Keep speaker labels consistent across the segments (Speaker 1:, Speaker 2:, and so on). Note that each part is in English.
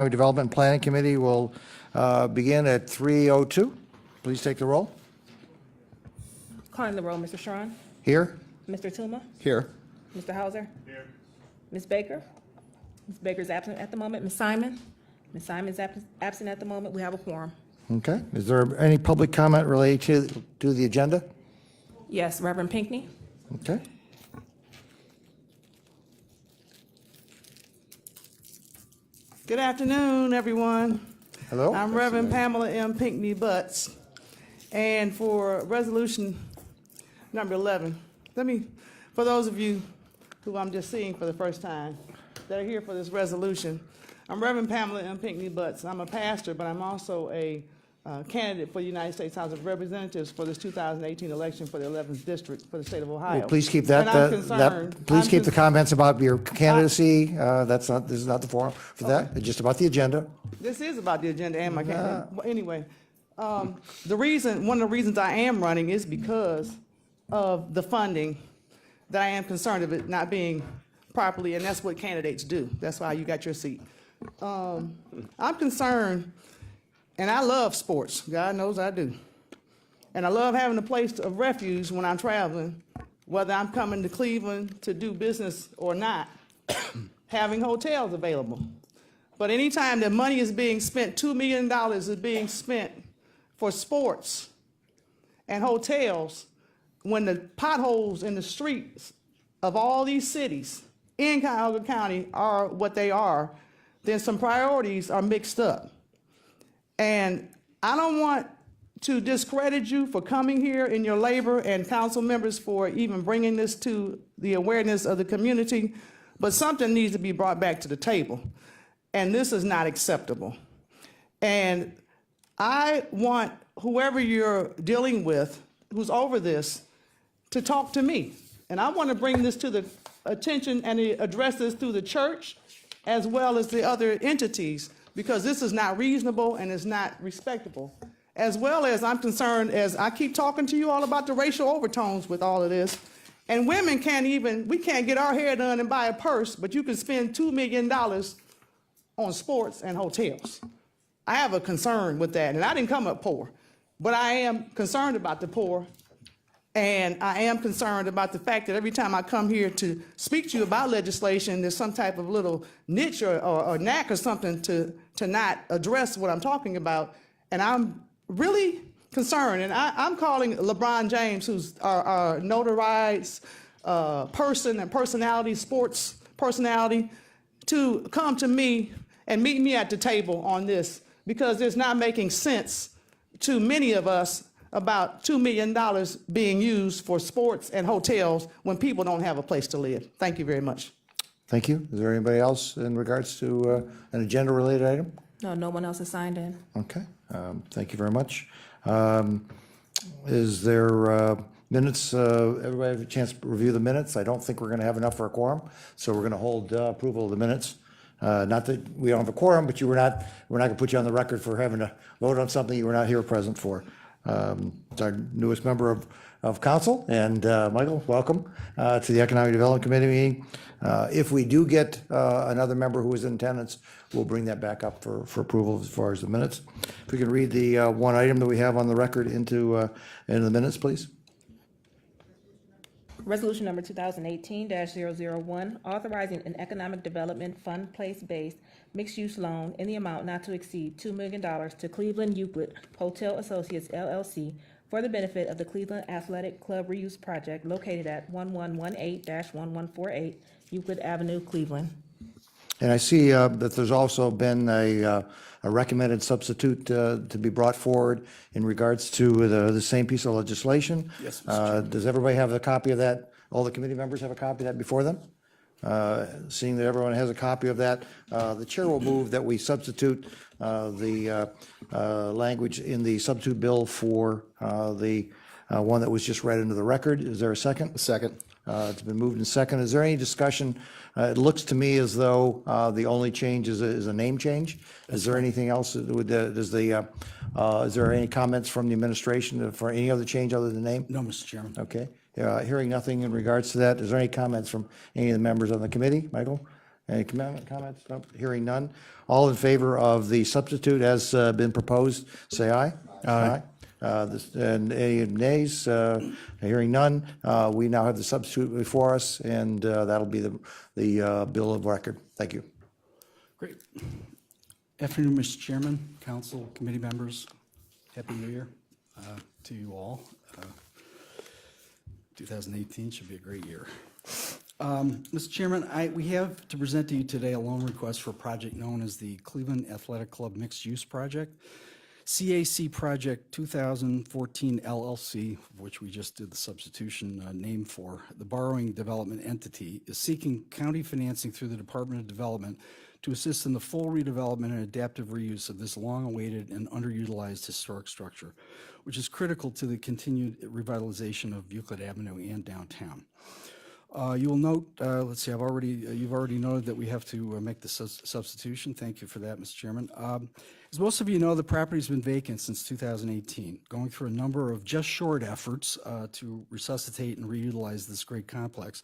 Speaker 1: Development and Planning Committee will begin at 3:02. Please take the roll.
Speaker 2: Calling the roll, Mr. Strawn.
Speaker 1: Here?
Speaker 2: Mr. Tuma.
Speaker 1: Here.
Speaker 2: Mr. Hauser. Here. Ms. Baker. Ms. Baker's absent at the moment. Ms. Simon. Ms. Simon's absent at the moment. We have a quorum.
Speaker 1: Okay. Is there any public comment related to the agenda?
Speaker 2: Yes, Reverend Pinckney.
Speaker 1: Okay.
Speaker 3: Good afternoon, everyone.
Speaker 1: Hello.
Speaker 3: I'm Rev Pamela Pinckney Butts. And for resolution number 11, for those of you who I'm just seeing for the first time that are here for this resolution, I'm Rev Pamela Pinckney Butts. I'm a pastor, but I'm also a candidate for the United States House of Representatives for this 2018 election for the 11th district for the state of Ohio.
Speaker 1: Well, please keep that.
Speaker 3: And I'm concerned.
Speaker 1: Please keep the comments about your candidacy. This is not the forum for that. It's just about the agenda.
Speaker 3: This is about the agenda and my candidate. Well, anyway, one of the reasons I am running is because of the funding that I am concerned of it not being properly, and that's what candidates do. That's why you got your seat. I'm concerned, and I love sports. God knows I do. And I love having a place of refuge when I'm traveling, whether I'm coming to Cleveland to do business or not, having hotels available. But anytime that money is being spent, $2 million is being spent for sports and hotels, when the potholes in the streets of all these cities in Cuyahoga County are what they are, then some priorities are mixed up. And I don't want to discredit you for coming here in your labor and council members for even bringing this to the awareness of the community, but something needs to be brought back to the table. And this is not acceptable. And I want whoever you're dealing with, who's over this, to talk to me. And I want to bring this to the attention and address this through the church as well as the other entities, because this is not reasonable and it's not respectable. As well as I'm concerned, as I keep talking to you all about the racial overtones with all of this, and women we can't get our hair done and buy a purse, but you can spend $2 million on sports and hotels. I have a concern with that, and I didn't come up poor, but I am concerned about the poor, and I am concerned about the fact that every time I come here to speak to you about legislation, there's some type of little niche or knack or something to not address what I'm talking about, and I'm really concerned, and I'm calling LeBron James, who's our notarized person and personality, sports personality, to come to me and meet me at the table on this, because it's not making sense to many of us about $2 million being used for sports and hotels when people don't have a place to live. Thank you very much.
Speaker 1: Thank you. Is there anybody else in regards to an agenda-related item?
Speaker 2: No, no one else is signed in.
Speaker 1: Okay. Thank you very much. Is there minutes? Everybody have a chance to review the minutes? I don't think we're going to have enough for a quorum, so we're going to hold approval of the minutes. Not that we don't have a quorum, but we're not going to put you on the record for having to vote on something you were not here present for. It's our newest member of council, and Michael, welcome to the Economic Development Committee meeting. If we do get another member who is in attendance, we'll bring that back up for approval as far as the minutes. If we can read the one item that we have on the record into the minutes, please.
Speaker 2: Resolution number 2018-001, authorizing an economic development fund place-based mixed-use loan in the amount not to exceed $2 million to Cleveland Euclid Hotel Associates LLC for the benefit of the Cleveland Athletic Club Reuse Project located at 1118-1148 Euclid Avenue, Cleveland.
Speaker 1: And I see that there's also been a recommended substitute to be brought forward in regards to the same piece of legislation.
Speaker 4: Yes, Mr. Chairman.
Speaker 1: Does everybody have a copy of that? All the committee members have a copy of that before them? Seeing that everyone has a copy of that, the chair will move that we substitute the language in the substitute bill for the one that was just read into the record. Is there a second?
Speaker 4: Second.
Speaker 1: It's been moved and second. Is there any discussion? It looks to me as though the only change is a name change. Is there anything else? Is there any comments from the administration for any other change other than name?
Speaker 4: No, Mr. Chairman.
Speaker 1: Okay. Hearing nothing in regards to that, is there any comments from any of the members on the committee? Michael? Any comments? Nope, hearing none. All in favor of the substitute as been proposed, say aye. Aye. And any nays? Hearing none. We now have the substitute before us, and that'll be the bill of record. Thank you.
Speaker 4: Great. Afternoon, Mr. Chairman, council, committee members. Happy New Year to you all. 2018 should be a great year. Mr. Chairman, we have to present to you today a loan request for a project known as the Cleveland Athletic Club Mixed Use Project, CAC Project 2014 LLC, which we just did the substitution name for. The borrowing development entity is seeking county financing through the Department of Development to assist in the full redevelopment and adaptive reuse of this long-awaited and underutilized historic structure, which is critical to the continued revitalization of Euclid Avenue and downtown. You will note, let's see, you've already noted that we have to make the substitution. Thank you for that, Mr. Chairman. As most of you know, the property's been vacant since 2018, going through a number of just short efforts to resuscitate and reutilize this great complex.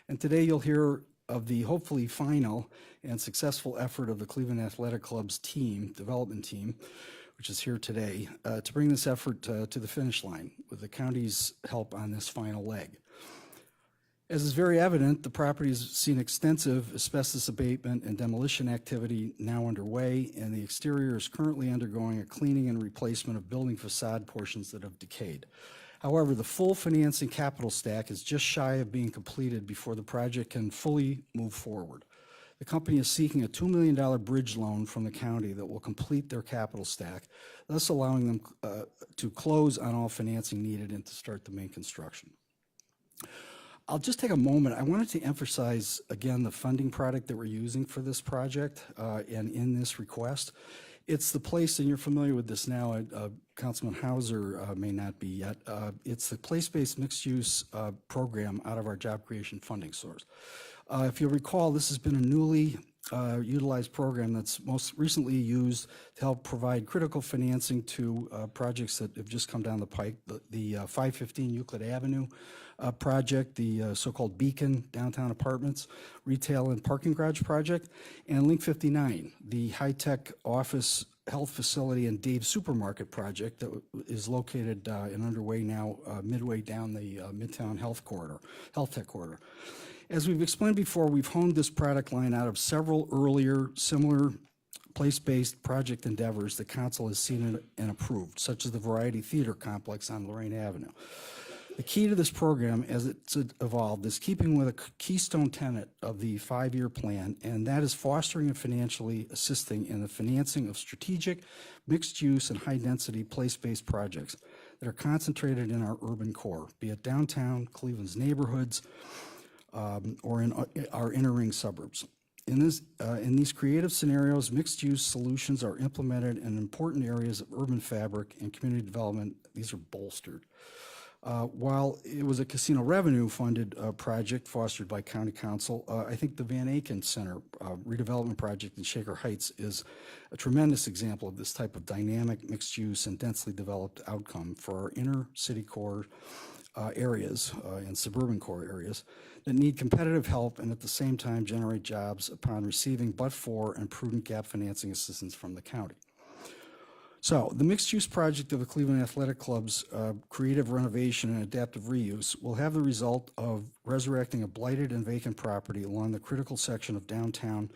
Speaker 4: And today you'll hear of the hopefully final and successful effort of the Cleveland Athletic Club's development team, which is here today, to bring this effort to the finish line with the county's help on this final leg. As is very evident, the property has seen extensive asbestos abatement and demolition activity now underway, and the exterior is currently undergoing a cleaning and replacement of building facade portions that have decayed. However, the full financing capital stack is just shy of being completed before the project can fully move forward. The company is seeking a $2 million bridge loan from the county that will complete their capital stack, thus allowing them to close on all financing needed and to start the main construction. I'll just take a moment. I wanted to emphasize, again, the funding product that we're using for this project and in this request. It's the place, and you're familiar with this now, Councilman Hauser may not be yet, it's the place-based mixed-use program out of our job creation funding source. If you'll recall, this has been a newly utilized program that's most recently used to help provide critical financing to projects that have just come down the pike. The 515 Euclid Avenue project, the so-called Beacon Downtown Apartments Retail and Parking Garage project, and Link 59, the high-tech office health facility and Dave's Supermarket project that is located and underway now midway down the Midtown Health Tech Corridor. As we've explained before, we've honed this product line out of several earlier similar place-based project endeavors that council has seen and approved, such as the Variety Theater Complex on Lorraine Avenue. The key to this program, as it's evolved, is keeping with a keystone tenet of the 5-year plan, and that is fostering and financially assisting in the financing of strategic, mixed-use, and high-density place-based projects that are concentrated in our urban core, be it downtown, Cleveland's neighborhoods, or in our inner ring suburbs. In these creative scenarios, mixed-use solutions are implemented in important areas of urban fabric and community development. These are bolstered. While it was a casino revenue funded project fostered by County Council, I think the Van Aken Center redevelopment project in Shaker Heights is a tremendous example of this type of dynamic mixed use and densely developed outcome for our inner city core areas and suburban core areas that need competitive help and at the same time generate jobs upon receiving but-for and prudent gap financing assistance from the county. So the mixed-use project of the Cleveland Athletic Club's creative renovation and adaptive reuse will have the result of resurrecting a blighted and vacant property along the critical section of downtown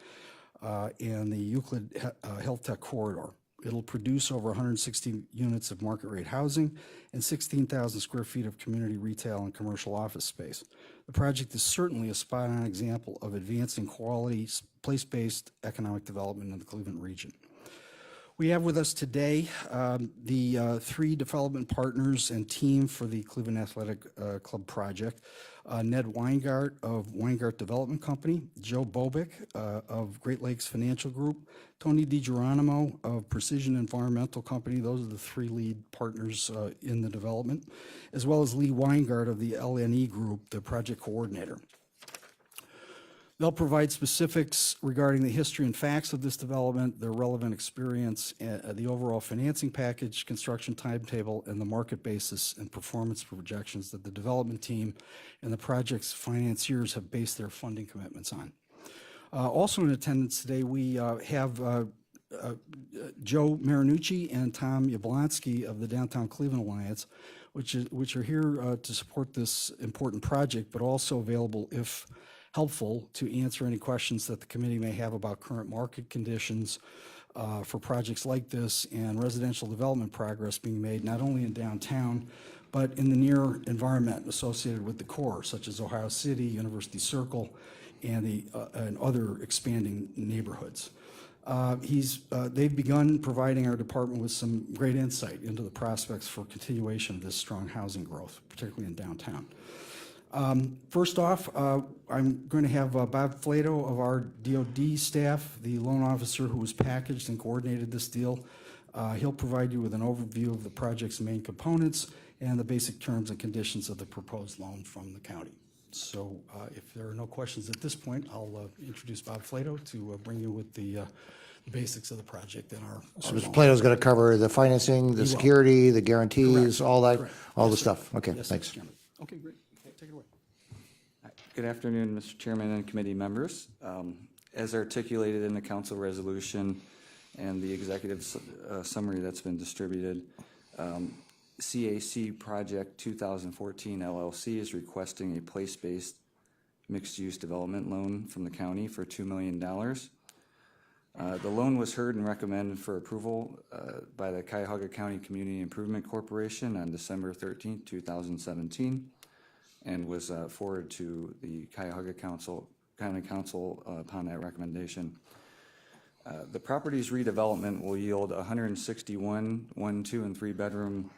Speaker 4: and the Euclid Health Tech Corridor. It'll produce over 160 units of market rate housing and 16,000 square feet of community retail and commercial office space. The project is certainly a spot-on example of advancing quality place-based economic development in the Cleveland region. We have with us today the 3 development partners and team for the Cleveland Athletic Club project. Ned Weingart of Weingart Development Company, Joe Bobick of Great Lakes Financial Group, Tony DiGeronimo of Precision Environmental Company. Those are the 3 lead partners in the development, as well as Lee Weingart of the LNE Group, the project coordinator. They'll provide specifics regarding the history and facts of this development, their relevant experience, the overall financing package, construction timetable, and the market basis and performance projections that the development team and the project's financiers have based their funding commitments on. Also in attendance today, we have Joe Marinucci and Tom Yablonsky of the Downtown Cleveland Alliance, which are here to support this important project, but also available, if helpful, to answer any questions that the committee may have about current market conditions for projects like this and residential development progress being made not only in downtown, but in the near environment associated with the core, such as Ohio City, University Circle, and other expanding neighborhoods. They've begun providing our department with some great insight into the prospects for continuation of this strong housing growth, particularly in downtown. First off, I'm going to have Bob Flato of our DOD staff, the loan officer who was packaged and coordinated this deal. He'll provide you with an overview of the project's main components and the basic terms and conditions of the proposed loan from the county. So if there are no questions at this point, I'll introduce Bob Flato to bring you with the basics of the project and our
Speaker 1: So Mr.
Speaker 4: loan.
Speaker 1: Plato's going to cover the financing, the
Speaker 4: will.
Speaker 1: security, the guarantees,
Speaker 4: Correct.
Speaker 1: all that,
Speaker 4: Correct.
Speaker 1: all the
Speaker 4: Yes, sir.
Speaker 1: stuff. Okay,
Speaker 4: Yes,
Speaker 1: thanks.
Speaker 4: Mr. Chairman. Okay, great. Take it away.
Speaker 5: Good afternoon, Mr. Chairman and committee members. As articulated in the council resolution and the executive summary that's been distributed, CAC Project 2014 LLC is requesting a place-based mixed-use development loan from the county for $2 million. The loan was heard and recommended for approval by the Cuyahoga County Community Improvement Corporation on December 13, 2017, and was forwarded to the Cuyahoga County Council upon that recommendation. The property's redevelopment will yield 161 1, 2, and 3 bedroom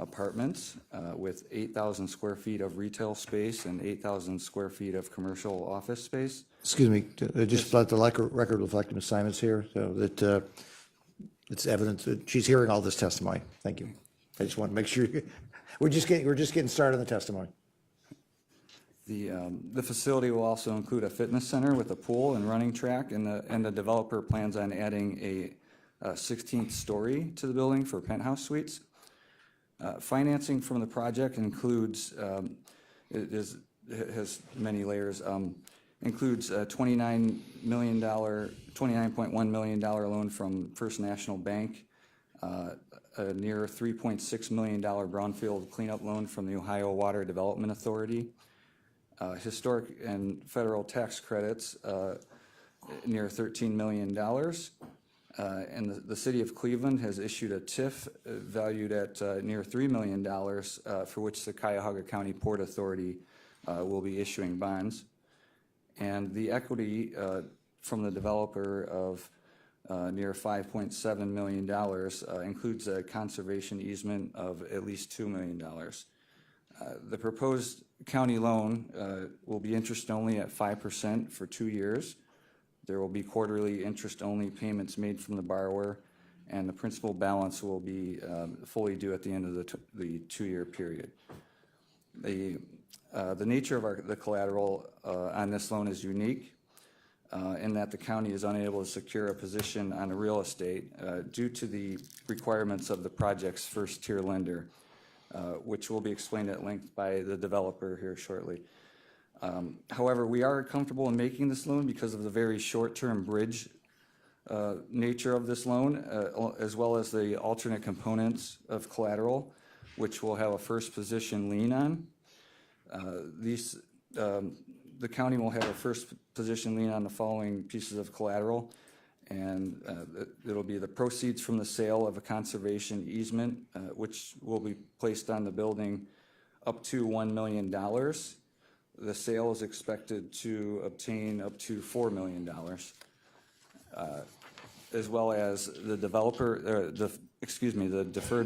Speaker 5: apartments with 8,000 square feet of retail space and 8,000 square feet of commercial office space.
Speaker 1: Excuse me, just let the record reflect Ms. Simons here, so that it's evident that she's hearing all this testimony. Thank you. I just want to make sure, we're just getting started on the testimony.
Speaker 5: The facility will also include a fitness center with a pool and running track, and the developer plans on adding a 16th story to the building for penthouse suites. Financing from the project includes, has many layers, includes a $29.1 million loan from First National Bank, a near $3.6 million brownfield cleanup loan from the Ohio Water Development Authority, historic and federal tax credits, near $13 million. And the city of Cleveland has issued a TIF valued at near $3 million, for which the Cuyahoga County Port Authority will be issuing bonds. And the equity from the developer of near $5.7 million includes a conservation easement of at least $2 million. The proposed county loan will be interest only at 5% for 2 years. There will be quarterly interest-only payments made from the borrower, and the principal balance will be fully due at the end of the 2-year period. The nature of the collateral on this loan is unique in that the county is unable to secure a position on a real estate due to the requirements of the project's first-tier lender, which will be explained at length by the developer here shortly. However, we are comfortable in making this loan because of the very short-term bridge nature of this loan, as well as the alternate components of collateral, which will have a first position lien on. The county will have a first position lien on the following pieces of collateral, and it'll be the proceeds from the sale of a conservation easement, which will be placed on the building up to $1 million. The sale is expected to obtain up to $4 million, as well as the deferred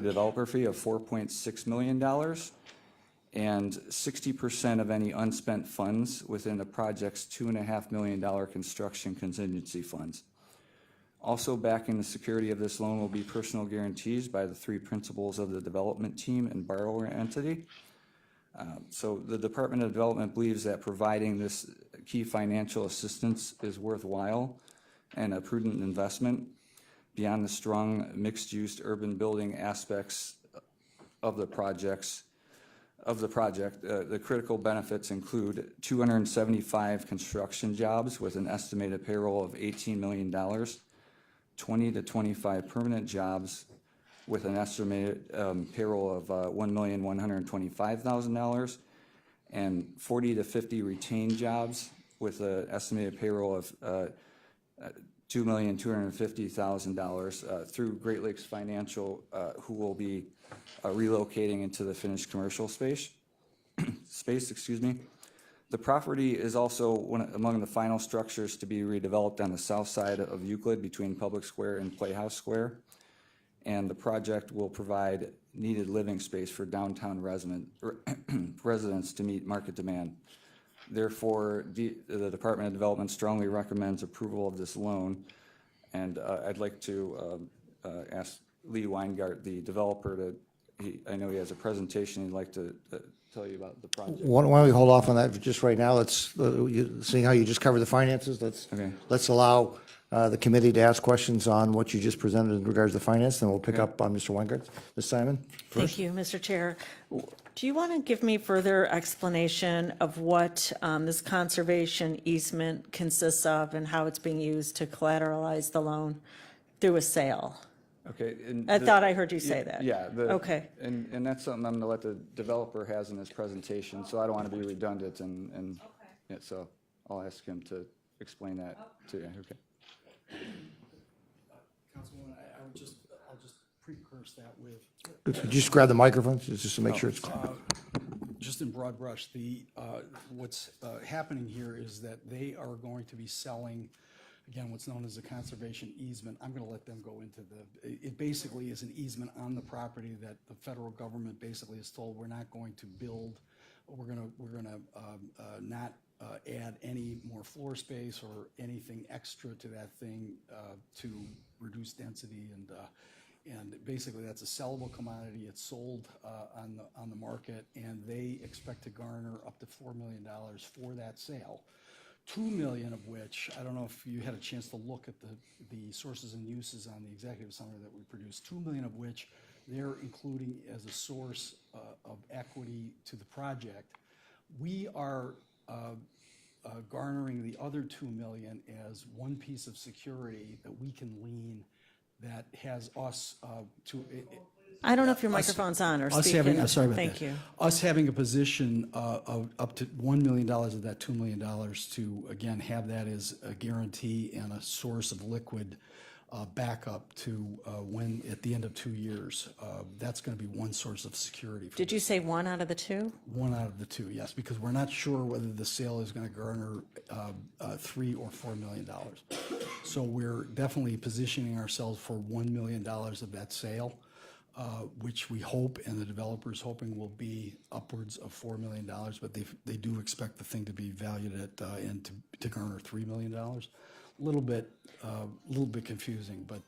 Speaker 5: developer fee of $4.6 million, and 60% of any unspent funds within the project's $2.5 million construction contingency funds. Also backing the security of this loan will be personal guarantees by the 3 principals of the development team and borrower entity. So the Department of Development believes that providing this key financial assistance is worthwhile and a prudent investment beyond the strong mixed-use urban building aspects of the projects. of the project. The critical benefits include 275 construction jobs with an estimated payroll of $18 million, 20 to 25 permanent jobs with an estimated payroll of $1,125,000, and 40 to 50 retained jobs with an estimated payroll of $2,250,000 through Great Lakes Financial, who will be relocating into the finished commercial space. The property is also among the final structures to be redeveloped on the south side of Euclid between Public Square and Playhouse Square. And the project will provide needed living space for downtown residents to meet market demand. Therefore, the Department of Development strongly recommends approval of this loan. And I'd like to ask Lee Weingart, the developer, I know he has a presentation he'd like to tell you about the project.
Speaker 1: Why don't we hold off on that for just right now? Let's, seeing how you just covered the finances,
Speaker 5: Okay.
Speaker 1: let's allow the committee to ask questions on what you just presented in regards to finance, then we'll pick up on Mr. Weingart. Ms. Simon?
Speaker 6: Thank you, Mr. Chair. Do you want to give me further explanation of what this conservation easement consists of and how it's being used to collateralize the loan through a sale?
Speaker 5: Okay. and
Speaker 6: I
Speaker 5: the-
Speaker 6: thought I heard you say that.
Speaker 5: Yeah.
Speaker 6: Okay.
Speaker 5: And that's something I'm going to let the developer has in his presentation, so I don't want to be redundant and, yeah, so I'll ask him to explain that to you. Okay.
Speaker 4: Councilwoman, I'll just precurse that with,
Speaker 1: Could you just grab the microphone, just to make sure it's,
Speaker 4: just in broad brush, what's happening here is that they are going to be selling, again, what's known as a conservation easement. I'm going to let them go into it basically is an easement on the property that the federal government basically is told we're not going to build, we're going to not add any more floor space or anything extra to that thing to reduce density, and basically that's a sellable commodity. It's sold on the market, and they expect to garner up to $4 million for that sale. $2 million of which, I don't know if you had a chance to look at the sources and uses on the executive summary that we produced, $2 million of which they're including as a source of equity to the project. We are garnering the other $2 million as one piece of security that we can lien that has us
Speaker 6: I don't know if your microphone's on or
Speaker 4: us
Speaker 6: speaking.
Speaker 4: having, sorry about
Speaker 6: Thank
Speaker 4: that.
Speaker 6: you.
Speaker 4: Us having a position of up to $1 million of that $2 million to, again, have that as a guarantee and a source of liquid backup to when, at the end of 2 years, that's going to be one source of security.
Speaker 6: Did you say one out of the two?
Speaker 4: One out of the two, yes, because we're not sure whether the sale is going to garner $3 or $4 million. So we're definitely positioning ourselves for $1 million of that sale, which we hope, and the developer's hoping will be upwards of $4 million, but they do expect the thing to be valued at and to garner $3 million. A little bit confusing, but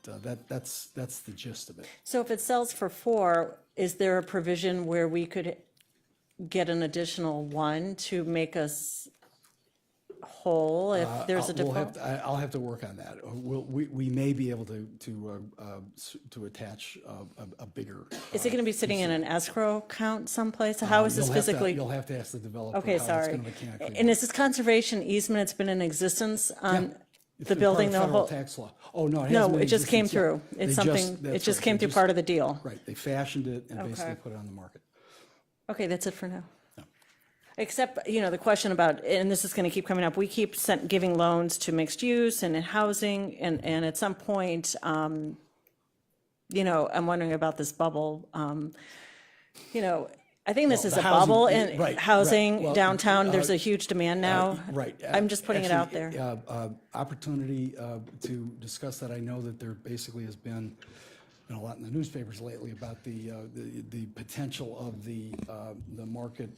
Speaker 4: that's the gist of it.
Speaker 6: So if it sells for 4, is there a provision where we could get an additional 1 to make us whole if there's a default?
Speaker 4: I'll have to work on that. We may be able to attach a bigger.
Speaker 6: Is it going to be sitting in an escrow account someplace? How is this physically?
Speaker 4: You'll have to ask the developer.
Speaker 6: Okay,
Speaker 4: how it's
Speaker 6: sorry.
Speaker 4: gonna mechanically
Speaker 6: And
Speaker 4: work.
Speaker 6: is this conservation easement, it's been in existence on
Speaker 4: It's
Speaker 6: the
Speaker 4: been part
Speaker 6: building,
Speaker 4: of
Speaker 6: the
Speaker 4: federal
Speaker 6: whole?
Speaker 4: tax law. Oh, no, it hasn't
Speaker 6: No,
Speaker 4: been
Speaker 6: it just came
Speaker 4: existence yet.
Speaker 6: through. It's
Speaker 4: They
Speaker 6: something, it
Speaker 4: that's
Speaker 6: just
Speaker 4: right.
Speaker 6: came
Speaker 4: They
Speaker 6: through part of the deal.
Speaker 4: Right, they fashioned it and basically
Speaker 6: Okay.
Speaker 4: put it on the market.
Speaker 6: Okay, that's it for now. Except, the question about, and this is going to keep coming up, we keep giving loans to mixed use and in housing, and at some point, I'm wondering about this bubble. I think this is
Speaker 4: the
Speaker 6: a
Speaker 4: housing-
Speaker 6: bubble
Speaker 4: right,
Speaker 6: in
Speaker 4: right.
Speaker 6: housing
Speaker 4: Well,
Speaker 6: downtown. There's a huge demand now.
Speaker 4: Right.
Speaker 6: I'm just putting it out
Speaker 4: Actually,
Speaker 6: there.
Speaker 4: Opportunity to discuss that. I know that there basically has been a lot in the newspapers lately about the potential of the market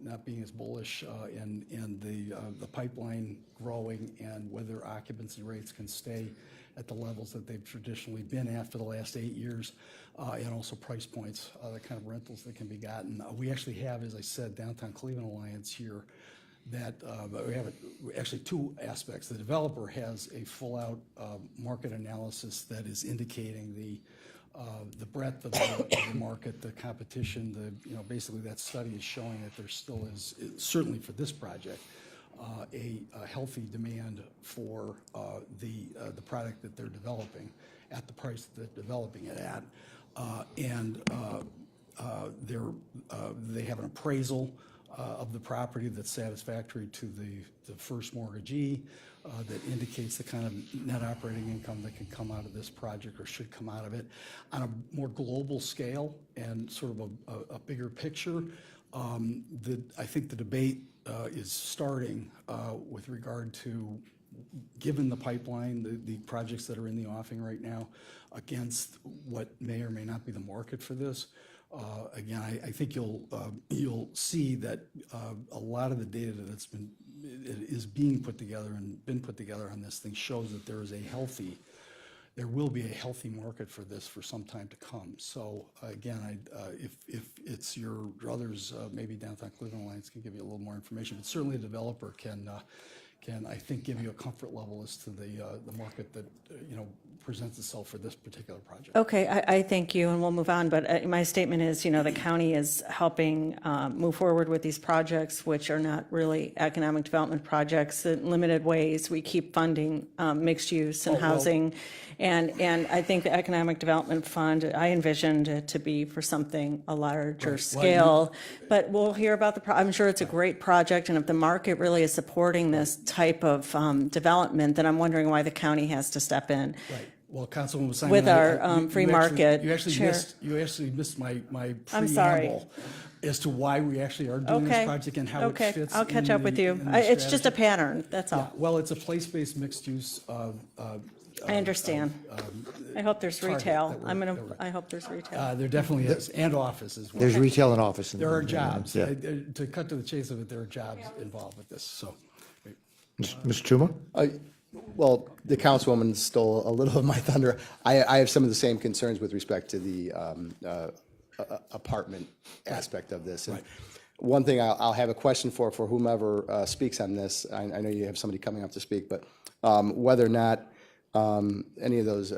Speaker 4: not being as bullish and the pipeline growing, and whether occupancy rates can stay at the levels that they've traditionally been at for the last 8 years, and also price points, the kind of rentals that can be gotten. We actually have, as I said, Downtown Cleveland Alliance here, that we have actually 2 aspects. The developer has a full-out market analysis that is indicating the the breadth of the market, the competition, basically that study is showing that there still is, certainly for this project, a healthy demand for the product that they're developing at the price that they're developing it at. They have an appraisal of the property that's satisfactory to the first mortgagee, that indicates the kind of net operating income that can come out of this project or should come out of it. On a more global scale and sort of a bigger picture, I think the debate is starting with regard to, given the pipeline, the projects that are in the offing right now, against what may or may not be the market for this. Again, I think you'll see that a lot of the data is being put together and been put together on this thing shows that there will be a healthy market for this for some time to come. So again, if it's your others, maybe Downtown Cleveland Alliance can give you a little more information, but certainly a developer can I think give you a comfort level as to the market that presents itself for this particular project.
Speaker 6: Okay, I thank you, and we'll move on, but my statement is, the county is helping move forward with these projects, which are not really economic development projects in limited ways. We keep funding mixed use and housing, and I think the Economic Development Fund, I envisioned it to be for something a larger scale, but we'll hear about I'm sure it's a great project, and if the market really is supporting this type of development, then I'm wondering why the county has to step in.
Speaker 4: Right. Well, Councilwoman Simon,
Speaker 6: With our free market
Speaker 4: you actually
Speaker 6: chair.
Speaker 4: you actually missed my
Speaker 6: I'm sorry.
Speaker 4: preamble as to why we actually are doing this
Speaker 6: Okay,
Speaker 4: project and how it
Speaker 6: okay,
Speaker 4: fits.
Speaker 6: I'll catch
Speaker 4: in
Speaker 6: up with
Speaker 4: the-
Speaker 6: you.
Speaker 4: in the
Speaker 6: It's just a
Speaker 4: strategy.
Speaker 6: pattern, that's
Speaker 4: Yeah,
Speaker 6: all.
Speaker 4: well, it's a place-based mixed use.
Speaker 6: I understand. I hope there's
Speaker 4: target
Speaker 6: retail.
Speaker 4: that we're- that we're-
Speaker 6: I hope there's retail.
Speaker 4: There definitely is, and office as well.
Speaker 1: There's retail and office.
Speaker 4: There are jobs.
Speaker 1: Yeah.
Speaker 4: To cut to the chase of it, there are jobs involved with this, so.
Speaker 1: Mr. Tuma?
Speaker 7: Well, the councilwoman stole a little of my thunder. I have some of the same concerns with respect to the apartment aspect of this. And one thing I'll have a question for whomever speaks on this. I know you have somebody coming up to speak, but whether or not any of those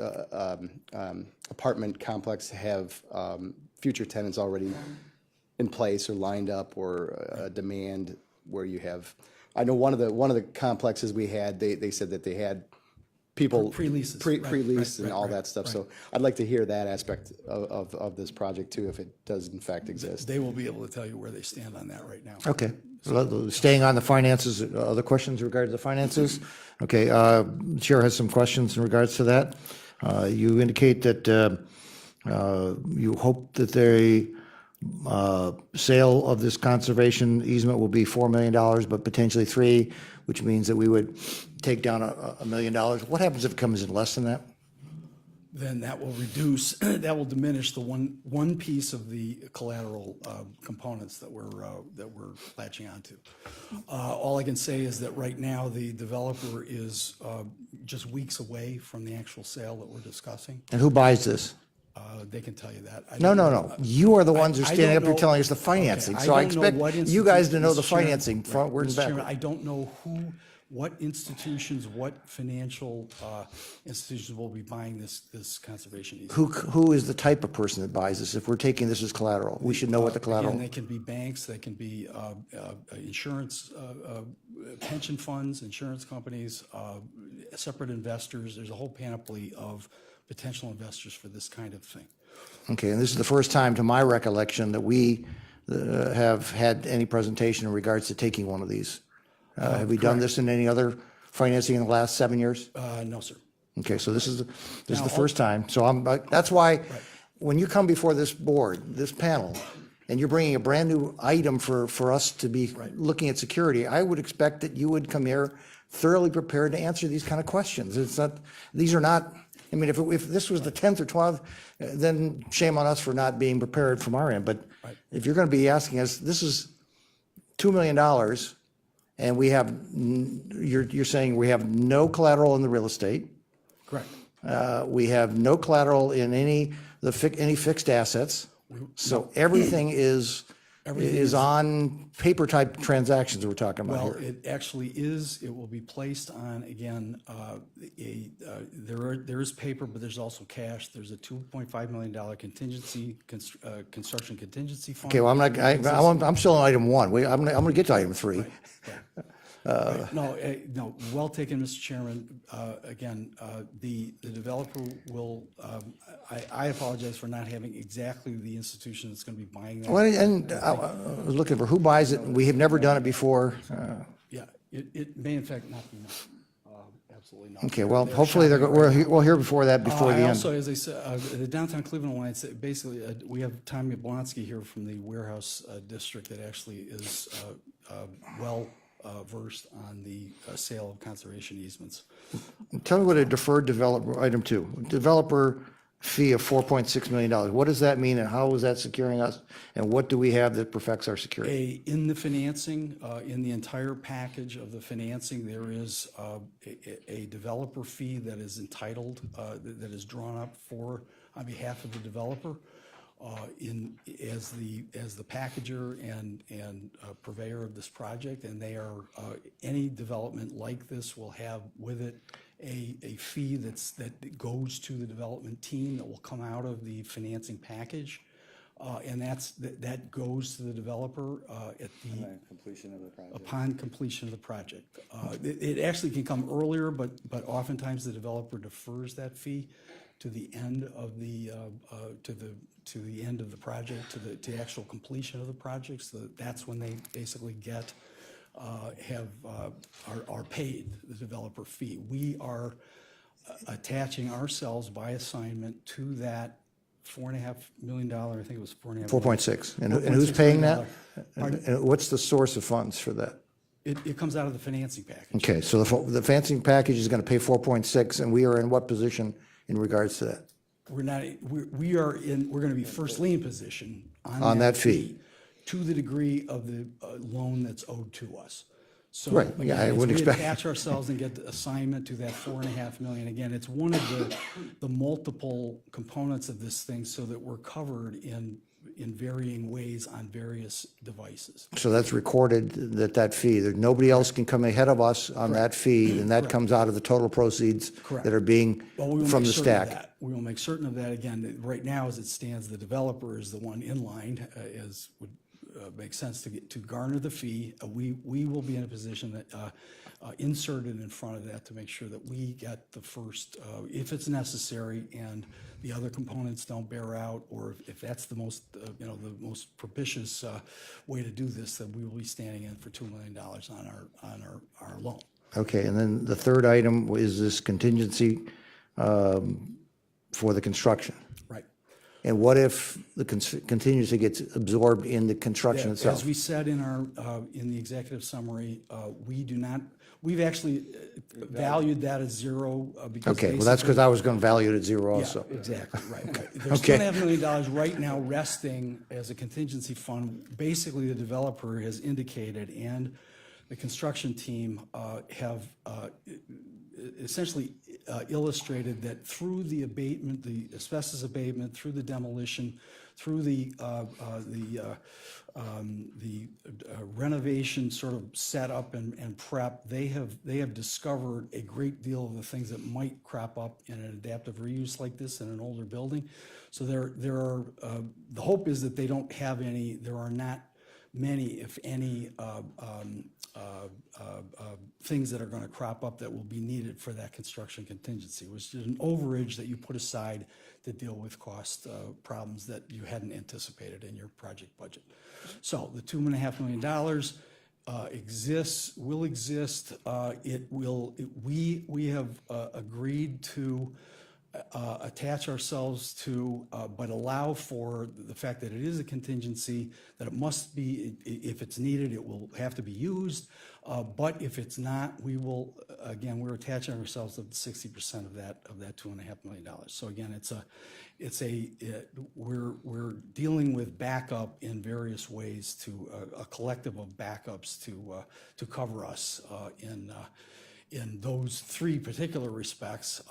Speaker 7: apartment complexes have future tenants already in place or lined up, or a demand where you have. I know one of the complexes we had, they said that they had people.
Speaker 4: Pre-leases.
Speaker 7: Pre-leased and all
Speaker 4: right,
Speaker 7: that stuff.
Speaker 4: right.
Speaker 7: So I'd like to hear that aspect of this project too, if it does in fact exist.
Speaker 4: They will be able to tell you where they stand on that right now.
Speaker 1: Okay. Staying on the finances, other questions in regards to the finances? Okay, Chair has some questions in regards to that. You indicate that you hope that the sale of this conservation easement will be $4 million, but potentially $3 million, which means that we would take down $1 million. What happens if it comes in less than that?
Speaker 4: Then that will reduce, that will diminish the one piece of the collateral components that we're latching onto. All I can say is that right now, the developer is just weeks away from the actual sale that we're discussing.
Speaker 1: And who buys this?
Speaker 4: They can tell you that. I
Speaker 1: No,
Speaker 4: don't
Speaker 1: no,
Speaker 4: know.
Speaker 1: no. You are the ones who are
Speaker 4: I
Speaker 1: standing
Speaker 4: don't
Speaker 1: up here
Speaker 4: know-
Speaker 1: telling us the financing.
Speaker 4: Okay,
Speaker 1: So I
Speaker 4: don't know
Speaker 1: expect
Speaker 4: what
Speaker 1: you guys to know the
Speaker 4: Mr. Chairman,
Speaker 1: financing frontwards and
Speaker 4: Mr. Chairman,
Speaker 1: backwards.
Speaker 4: I don't know what institutions, what financial institutions will be buying this conservation easement.
Speaker 1: Who is the type of person that buys this? If we're taking this as collateral, we should know what the collateral.
Speaker 4: Again, they can be banks, they can be insurance, pension funds, insurance companies, separate investors. There's a whole panoply of potential investors for this kind of thing.
Speaker 1: Okay, and this is the first time, to my recollection, that we have had any presentation in regards to taking one of these. Have we done this in any other financing in the last 7 years?
Speaker 4: No, sir.
Speaker 1: Okay, so this is the
Speaker 4: Now,
Speaker 1: first time. So that's why, when you come before this board, this panel, and you're bringing a brand-new item for us to be looking at security, I would expect that you would come here thoroughly prepared to answer these kind of questions. It's not, these are not, I mean, if this was the 10th or 12th, then shame on us for not being prepared from our end. But if you're going to be asking us, this is $2 million, and we have, you're saying we have no collateral in the real estate.
Speaker 4: Correct.
Speaker 1: We have no collateral in any fixed assets. So everything is
Speaker 4: Everything
Speaker 1: is
Speaker 4: is-
Speaker 1: on paper type transactions we're talking about
Speaker 4: Well,
Speaker 1: here.
Speaker 4: it actually is, it will be placed on, again, there is paper, but there's also cash. There's a $2.5 million contingency, construction contingency fund.
Speaker 1: Okay, well, I'm still on item 1. I'm gonna get to item 3.
Speaker 4: Right. No, well taken, Mr. Chairman. Again, the developer will, I apologize for not having exactly the institution that's going to be buying that.
Speaker 1: Well, and I was looking for who buys it. We have never done it before.
Speaker 4: Yeah, it may in fact not be, absolutely not.
Speaker 1: Okay, well,
Speaker 4: They're
Speaker 1: hopefully
Speaker 4: shopping right now.
Speaker 1: we'll hear before that, before the
Speaker 4: I
Speaker 1: end.
Speaker 4: also, as I said, the Downtown Cleveland Alliance, basically, we have Tommy Yablonsky here from the warehouse district that actually is well versed on the sale of conservation easements.
Speaker 1: Tell me what a deferred developer, item 2, developer fee of $4.6 million. What does that mean and how is that securing us? And what do we have that perfects our security?
Speaker 4: In the financing, in the entire package of the financing, there is a developer fee that is entitled, that is drawn up on behalf of the developer. As the packager and purveyor of this project, and they are, any development like this will have with it a fee that goes to the development team that will come out of the financing package. And that goes to the developer at the
Speaker 5: Completion of the project.
Speaker 4: upon completion of the project. It actually can come earlier, but oftentimes the developer defers that fee to the end of the to the end of the project, to the actual completion of the project. So that's when they basically get are paid the developer fee. We are attaching ourselves by assignment to that $4.5 million. I think it was 4.5.
Speaker 1: 4.6. And who's paying that?
Speaker 4: Pardon?
Speaker 1: And what's the source of funds for that?
Speaker 4: It comes out of the financing package.
Speaker 1: Okay, so the financing package is going to pay 4.6, and we are in what position in regards to that?
Speaker 4: We're not, we're going to be first lien position
Speaker 1: On that fee.
Speaker 4: to the degree of the loan that's owed to us. So
Speaker 1: Right, yeah,
Speaker 4: again,
Speaker 1: I
Speaker 4: as
Speaker 1: wouldn't
Speaker 4: we
Speaker 1: expect-
Speaker 4: attach ourselves and get the assignment to that $4.5 million. Again, it's one of the multiple components of this thing so that we're covered in varying ways on various devices.
Speaker 1: So that's recorded, that fee, that nobody else can come ahead of us on that fee, and that comes out of the total proceeds
Speaker 4: Correct.
Speaker 1: that are being
Speaker 4: Well, we will
Speaker 1: from
Speaker 4: make
Speaker 1: the
Speaker 4: certain of
Speaker 1: stack.
Speaker 4: that. We will make certain of that. Again, that right now, as it stands, the developer is the one in line, as would make sense to garner the fee. We will be in a position that inserted in front of that to make sure that we get the first, if it's necessary, and the other components don't bear out, or if that's the most, the most propitious way to do this, then we will be standing in for $2 million on our loan.
Speaker 1: Okay, and then the third item is this contingency for the construction.
Speaker 4: Right.
Speaker 1: And what if the contingency gets absorbed in the construction
Speaker 4: As
Speaker 1: itself?
Speaker 4: we said in our, in the executive summary, we've actually valued that as zero because
Speaker 1: Okay, well, that's because
Speaker 4: basically-
Speaker 1: I was going to value it at zero
Speaker 4: Yeah,
Speaker 1: also.
Speaker 4: exactly, right. There's
Speaker 1: Okay.
Speaker 4: $2.5 million right now resting as a contingency fund. Basically, the developer has indicated and the construction team have essentially illustrated that through the abatement, the asbestos abatement, through the demolition, through the renovation sort of setup and prep, they have discovered a great deal of the things that might crop up in an adaptive reuse like this in an older building. So there are, the hope is that they don't have any, there are not many, if any, things that are going to crop up that will be needed for that construction contingency, which is an overage that you put aside to deal with cost problems that you hadn't anticipated in your project budget. So the $2.5 million exists, will exist. We have agreed to attach ourselves to, but allow for the fact that it is a contingency, that it must be, if it's needed, it will have to be used. But if it's not, we will, again, we're attaching ourselves to 60% of that $2.5 million. So again, we're dealing with backup in various ways to a collective of backups to cover us in those three particular respects.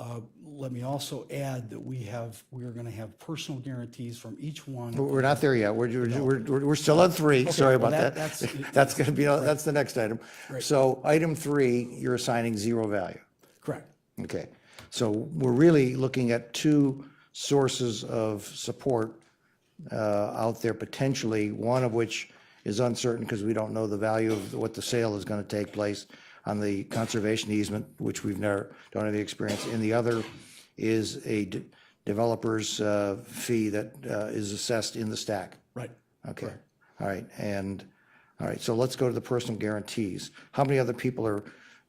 Speaker 4: Let me also add that we're going to have personal guarantees from each one.
Speaker 1: We're not there yet. We're still on 3. Sorry
Speaker 4: well,
Speaker 1: about that. That's going to be, that's the next item. So item 3, you're assigning 0 value.
Speaker 4: Correct.
Speaker 1: Okay. So we're really looking at 2 sources of support out there potentially, one of which is uncertain because we don't know the value of what the sale is going to take place on the conservation easement, which we've never, don't have the experience. And the other is a developer's fee that is assessed in the stack.
Speaker 4: Right.
Speaker 1: Okay. All right. And, all right, so let's go to the personal guarantees. How many other people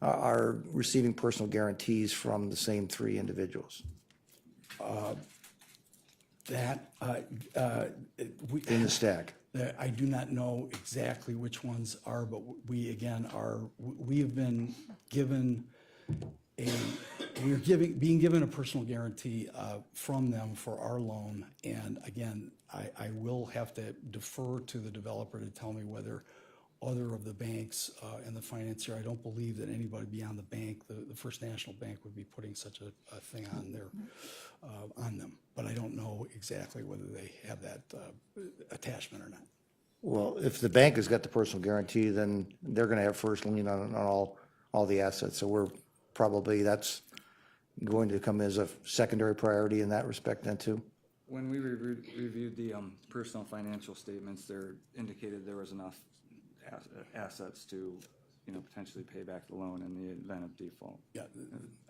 Speaker 1: are receiving personal guarantees from the same 3 individuals
Speaker 4: That,
Speaker 1: in the stack?
Speaker 4: I do not know exactly which ones are, but we again we have been given being given a personal guarantee from them for our loan. And again, I will have to defer to the developer to tell me whether other of the banks and the financier, I don't believe that anybody beyond the bank, the First National Bank, would be putting such a thing on on them. But I don't know exactly whether they have that attachment or not.
Speaker 1: Well, if the bank has got the personal guarantee, then they're going to have first lien on all the assets. So we're probably, that's going to come as a secondary priority in that respect then too?
Speaker 5: When we reviewed the personal financial statements, there indicated there was enough assets to, potentially pay back the loan in the event of default.
Speaker 4: Yeah,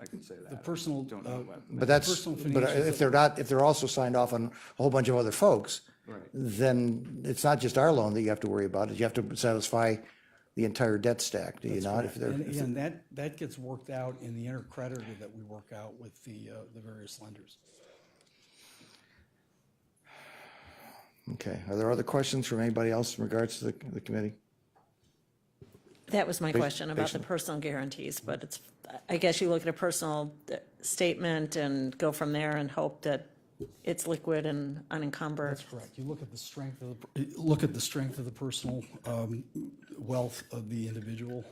Speaker 5: I can say that.
Speaker 4: the personal,
Speaker 5: Don't know what.
Speaker 1: But that's,
Speaker 4: Personal
Speaker 1: but
Speaker 4: financials
Speaker 1: if they're not, if they're also signed off on a whole bunch of other folks,
Speaker 5: Right.
Speaker 1: then it's not just our loan that you have to worry about. You have to satisfy the entire debt stack, do you not? If they're,
Speaker 4: and again, that gets worked out in the intercreditor that we work out with the various lenders.
Speaker 1: okay. Are there other questions from anybody else in regards to the committee?
Speaker 6: That was my question about the
Speaker 1: patient.
Speaker 6: personal guarantees, but it's, I guess you look at a personal statement and go from there and hope that it's liquid and unencumbered.
Speaker 4: That's correct. You look at the strength of the personal wealth of the individual.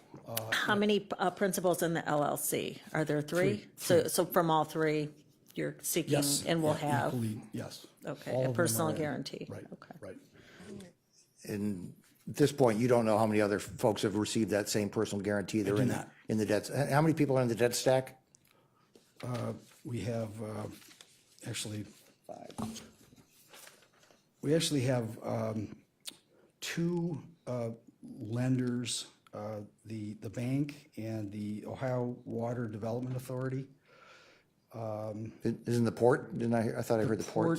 Speaker 6: How many principals in the LLC? Are there 3? So from all 3, you're seeking
Speaker 4: Yes.
Speaker 6: and will
Speaker 4: yeah,
Speaker 6: have,
Speaker 4: equally, yes.
Speaker 6: okay,
Speaker 4: All
Speaker 6: a
Speaker 4: of them
Speaker 6: personal
Speaker 4: are in.
Speaker 6: guarantee.
Speaker 4: Right,
Speaker 6: Okay.
Speaker 4: right.
Speaker 1: And at this point, you don't know how many other folks have received that same personal guarantee. They're
Speaker 4: do
Speaker 1: in
Speaker 4: not.
Speaker 1: in the debts. How many people are in the debt stack?
Speaker 4: We have, actually, we actually have 2 lenders, the bank and the Ohio Water Development Authority.
Speaker 1: Isn't the port? Didn't I thought I heard the port.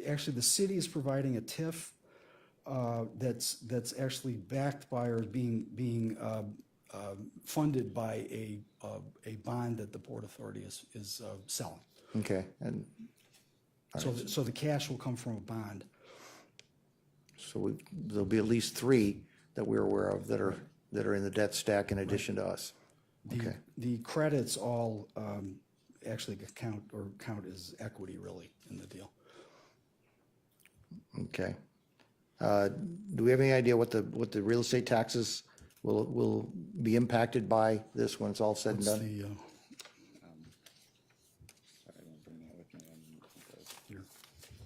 Speaker 4: Actually, the city is providing a TIF that's actually backed by or being funded by a bond that the Port Authority is selling.
Speaker 1: Okay. And
Speaker 4: So the cash will come from a bond.
Speaker 1: so there'll be at least 3 that we're aware of that are in the debt stack in addition to us. Okay.
Speaker 4: The credits all actually count as equity really in the deal.
Speaker 1: Okay. Do we have any idea what the real estate taxes will be impacted by this when it's all said and
Speaker 4: What's
Speaker 1: done?
Speaker 4: the,
Speaker 5: Sorry, I didn't bring that with me.
Speaker 4: here,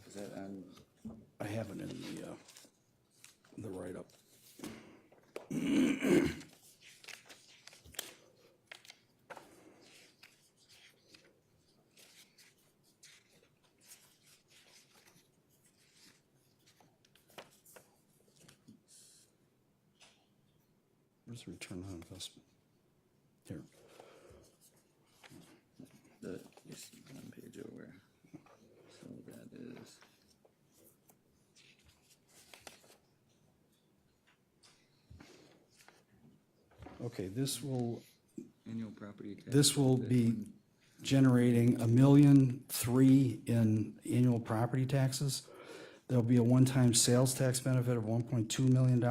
Speaker 5: Is that on?
Speaker 4: I have it in the write-up. Where's the return on investment? Here.
Speaker 5: It's one page over. So that is.
Speaker 4: Okay, this will
Speaker 5: Annual property tax.
Speaker 4: This will be generating $1.3 million in annual property taxes. There'll be a one-time sales tax benefit of $1.2 million.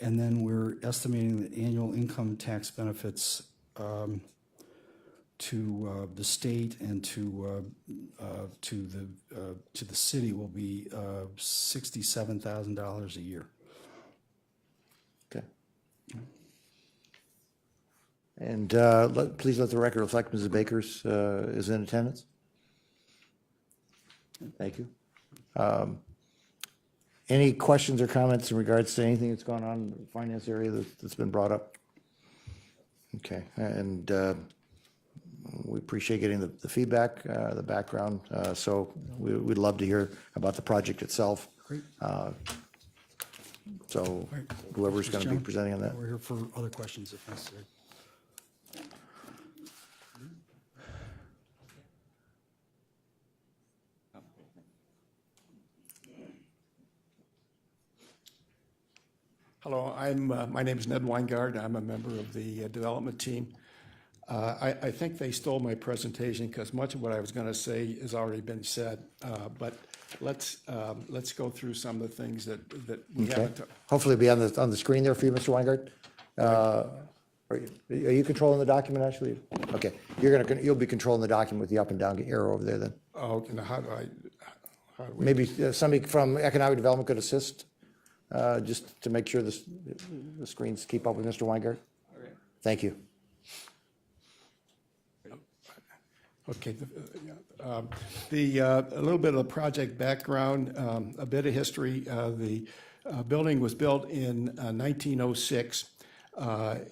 Speaker 4: And then we're estimating that annual income tax benefits to the state and to the city will be $67,000 a year.
Speaker 1: Okay. And please let the record reflect Mrs. Bakers is in attendance. Thank you. Any questions or comments in regards to anything that's gone on in the finance area that's been brought up? Okay, and we appreciate getting the feedback, the background, so we'd love to hear about the project itself.
Speaker 4: Great.
Speaker 1: So whoever's going to be
Speaker 4: Chairman,
Speaker 1: presenting on that.
Speaker 4: We're here for other questions if necessary.
Speaker 8: Hello, my name is Ned Weingard. I'm a member of the development team. I think they stole my presentation because much of what I was going to say has already been said. But let's go through some of the things that we
Speaker 1: Okay.
Speaker 8: haven't.
Speaker 1: Hopefully it'll be on the screen there for you, Mr. Weingart. Are you controlling the document, actually? Okay, you'll be controlling the document with the up and down arrow over there then.
Speaker 8: Oh, now how do we?
Speaker 1: Maybe somebody from economic development could assist, just to make sure the screens keep up with Mr. Weingart. Thank you.
Speaker 8: Okay, a little bit of the project background, a bit of history. The building was built in 1906.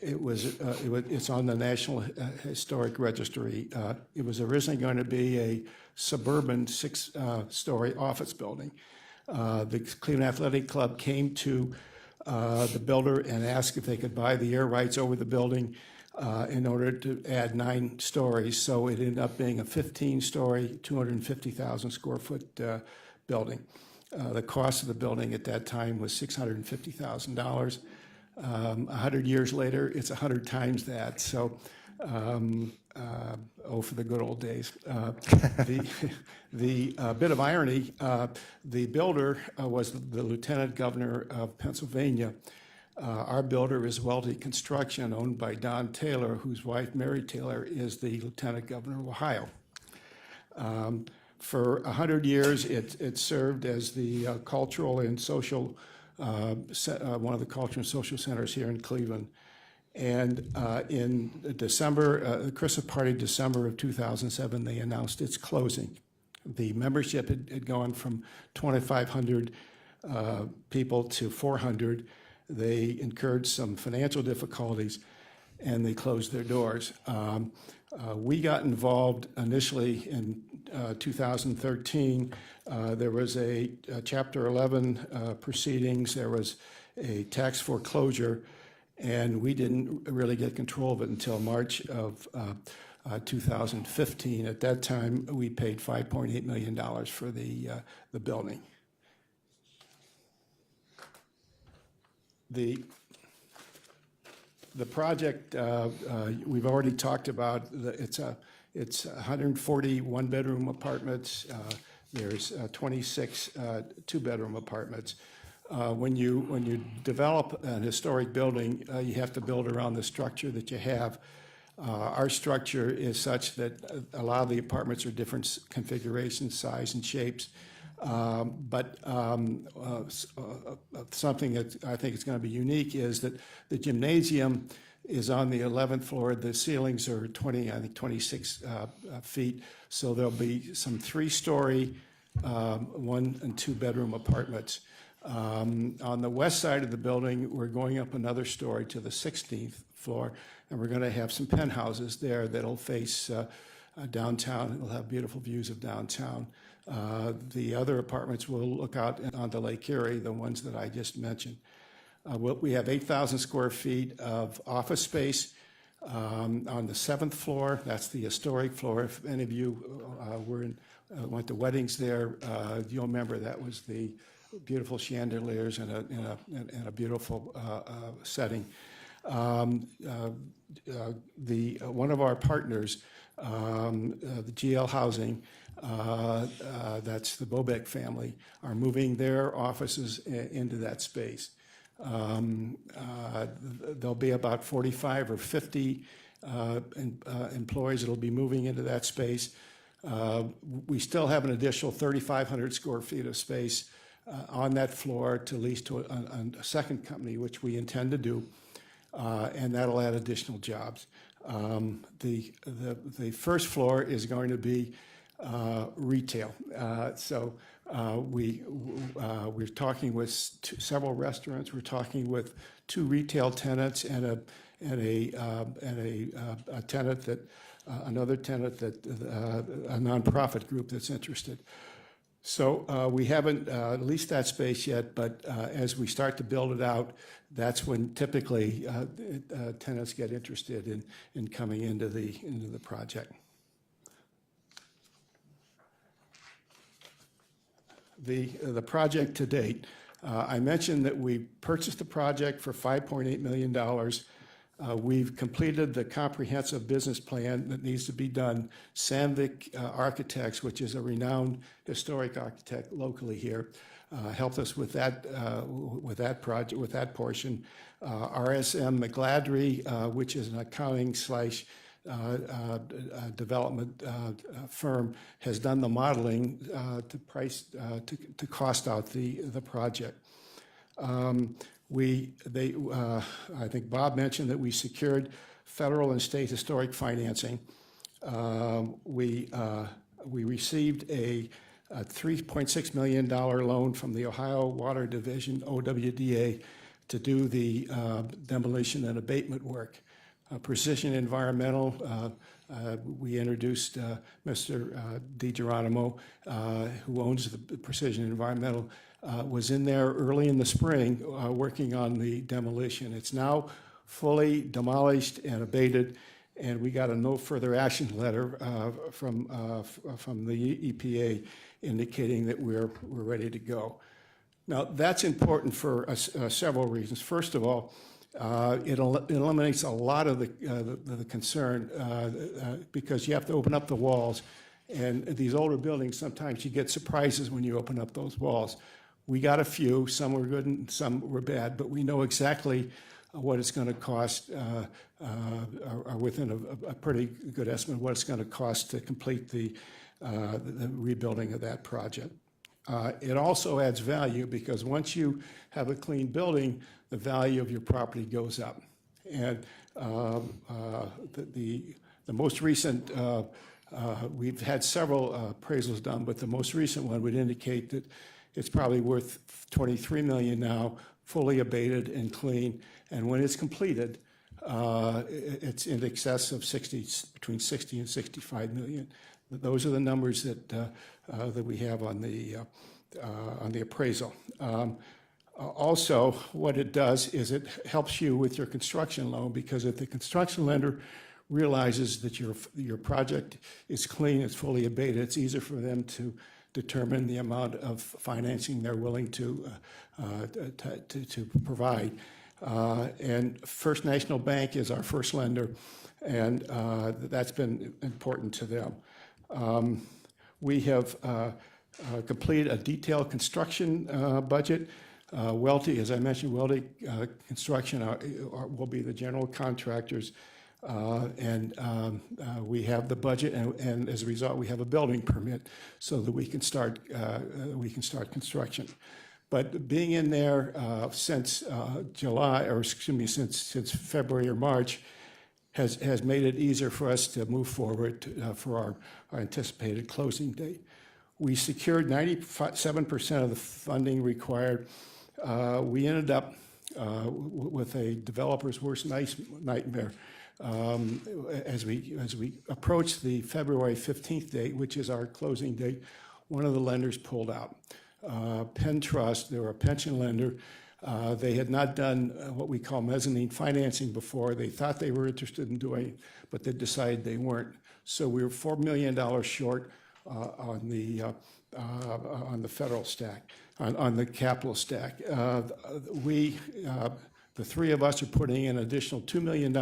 Speaker 8: It's on the National Historic Registry. It was originally going to be a suburban six-story office building. The Cleveland Athletic Club came to the builder and asked if they could buy the air rights over the building in order to add 9 stories. So it ended up being a 15-story, 250,000 square foot building. The cost of the building at that time was $650,000. 100 years later, it's 100 times that. So, for the good old days. The bit of irony, the builder was the Lieutenant Governor of Pennsylvania. Our builder is Welty Construction, owned by Don Taylor, whose wife, Mary Taylor, is the Lieutenant Governor of Ohio. For 100 years, it served as the cultural and social, one of the cultural and social centers here in Cleveland. And in December, the Christmas party, December of 2007, they announced its closing. The membership had gone from 2,500 people to 400. They incurred some financial difficulties, and they closed their doors. We got involved initially in 2013. There was a Chapter 11 proceedings. There was a tax foreclosure, and we didn't really get control of it until March of 2015. At that time, we paid $5.8 million for the building. The project we've already talked about. It's 140 one-bedroom apartments. There's 26 two-bedroom apartments. When you develop an historic building, you have to build around the structure that you have. Our structure is such that a lot of the apartments are different configurations, size, and shapes. But something that I think is going to be unique is that the gymnasium is on the 11th floor. The ceilings are 26 feet. So there'll be some 3-story, 1- and 2-bedroom apartments. On the west side of the building, we're going up another story to the 16th floor, and we're going to have some penthouses there that'll face downtown. It'll have beautiful views of downtown. The other apartments will look out onto Lake Erie, the ones that I just mentioned. We have 8,000 square feet of office space on the 7th floor. That's the historic floor. If any of you went to weddings there, you'll remember that was the beautiful chandeliers and a beautiful setting. One of our partners, the GL Housing, that's the Bobeck family, are moving their offices into that space. There'll be about 45 or 50 employees that'll be moving into that space. We still have an additional 3,500 square feet of space on that floor to lease to a second company, which we intend to do, and that'll add additional jobs. The first floor is going to be retail. We're talking with several restaurants. We're talking with 2 retail tenants and a tenant that another tenant that a nonprofit group that's interested. So we haven't leased that space yet, but as we start to build it out, that's when typically tenants get interested in coming into the project. The project to date, I mentioned that we purchased the project for $5.8 million. We've completed the comprehensive business plan that needs to be done. Sandvik Architects, which is a renowned historic architect locally here, helped us with that project, with that portion. RSM McGladrey, which is an accounting / development firm, has done the modeling to cost out the project. I think Bob mentioned that we secured federal and state historic financing. We received a $3.6 million loan from the Ohio Water Division, OWDA, to do the demolition and abatement work. Precision Environmental, we introduced Mr. DiGeronimo, who owns the Precision Environmental, was in there early in the spring working on the demolition. It's now fully demolished and abated, and we got a no further action letter from the EPA indicating that we're ready to go. Now, that's important for several reasons. First of all, it eliminates a lot of the concern because you have to open up the walls, and these older buildings, sometimes you get surprises when you open up those walls. We got a few, some were good and some were bad, but we know exactly what it's going to cost, or within a pretty good estimate of what it's going to cost to complete the rebuilding of that project. It also adds value because once you have a clean building, the value of your property goes up. And the most recent, we've had several appraisals done, but the most recent one would indicate that it's probably worth $23 million now, fully abated and clean. And when it's completed, it's in excess of between 60 and 65 million. Those are the numbers that we have on the appraisal. Also, what it does is it helps you with your construction loan, because if the construction lender realizes that your project is clean, it's fully abated, it's easier for them to determine the amount of financing they're willing to provide. And First National Bank is our first lender, and that's been important to them. We have completed a detailed construction budget. Welty, as I mentioned, Welty Construction will be the general contractors, and we have the budget, and as a result, we have a building permit so that we can start construction. But being in there since since February or March has made it easier for us to move forward for our anticipated closing date. We secured 97% of the funding required. We ended up with a developer's worst nightmare. As we approached the February 15th date, which is our closing date, one of the lenders pulled out. Penn Trust, they were a pension lender. They had not done what we call mezzanine financing before. They thought they were interested in doing it, but they decided they weren't. So we were $4 million short on the federal stack, on the capital stack. The three of us are putting in an additional $2 million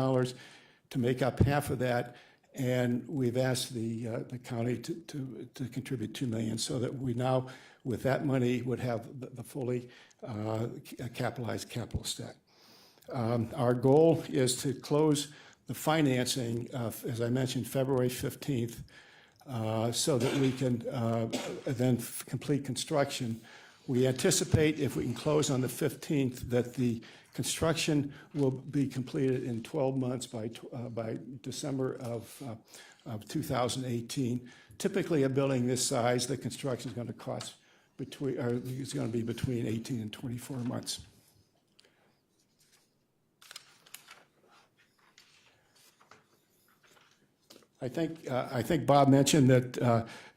Speaker 8: to make up half of that, and we've asked the county to contribute $2 million so that we now, with that money, would have the fully capitalized capital stack. Our goal is to close the financing, as I mentioned, February 15th, so that we can then complete construction. We anticipate, if we can close on the 15th, that the Construction will be completed in 12 months by December of 2018. Typically, a building this size, the construction is going to cost is going to be between 18 and 24 months. I think Bob mentioned that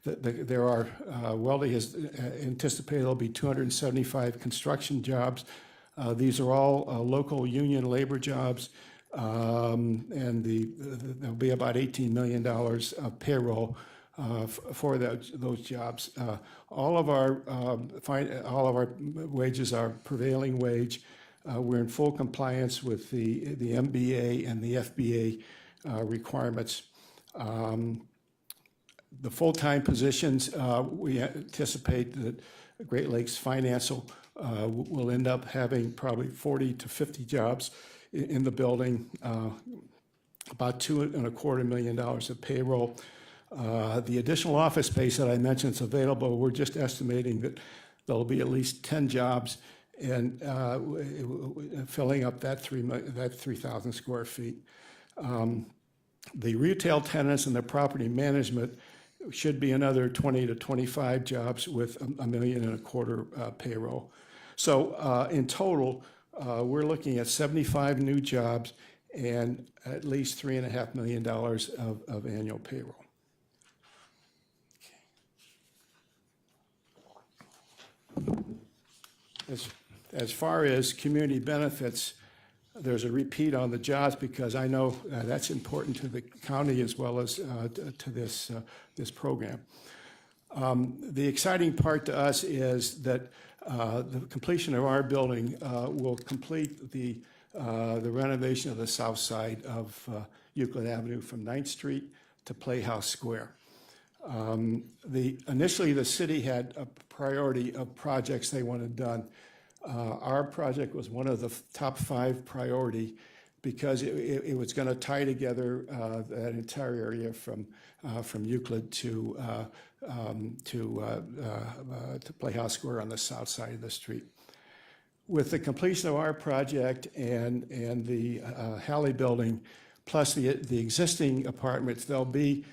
Speaker 8: there are, Weldy has anticipated there'll be 275 construction jobs. These are all local union labor jobs, and there'll be about $18 million of payroll for those jobs. All of our wages are prevailing wage. We're in full compliance with the MBA and the FBA requirements. The full-time positions, we anticipate that Great Lakes Financial will end up having probably 40 to 50 jobs in the building, about $2.25 million of payroll. The additional office space that I mentioned is available. We're just estimating that there'll be at least 10 jobs and filling up that 3,000 square feet. The retail tenants and the property management should be another 20 to 25 jobs with $1.25 million payroll. So in total, we're looking at 75 new jobs and at least $3.5 million of annual payroll. As far as community benefits, there's a repeat on the jobs because I know that's important to the county as well as to this program. The exciting part to us is that the completion of our building will complete the renovation of the south side of Euclid Avenue from 9th Street to Playhouse Square. Initially, the city had a priority of projects they wanted done. Our project was one of the top 5 priority because it was going to tie together that entire area from Euclid to Playhouse Square on the south side of the street. With the completion of our project and the Halley building, plus the existing apartments, there'll be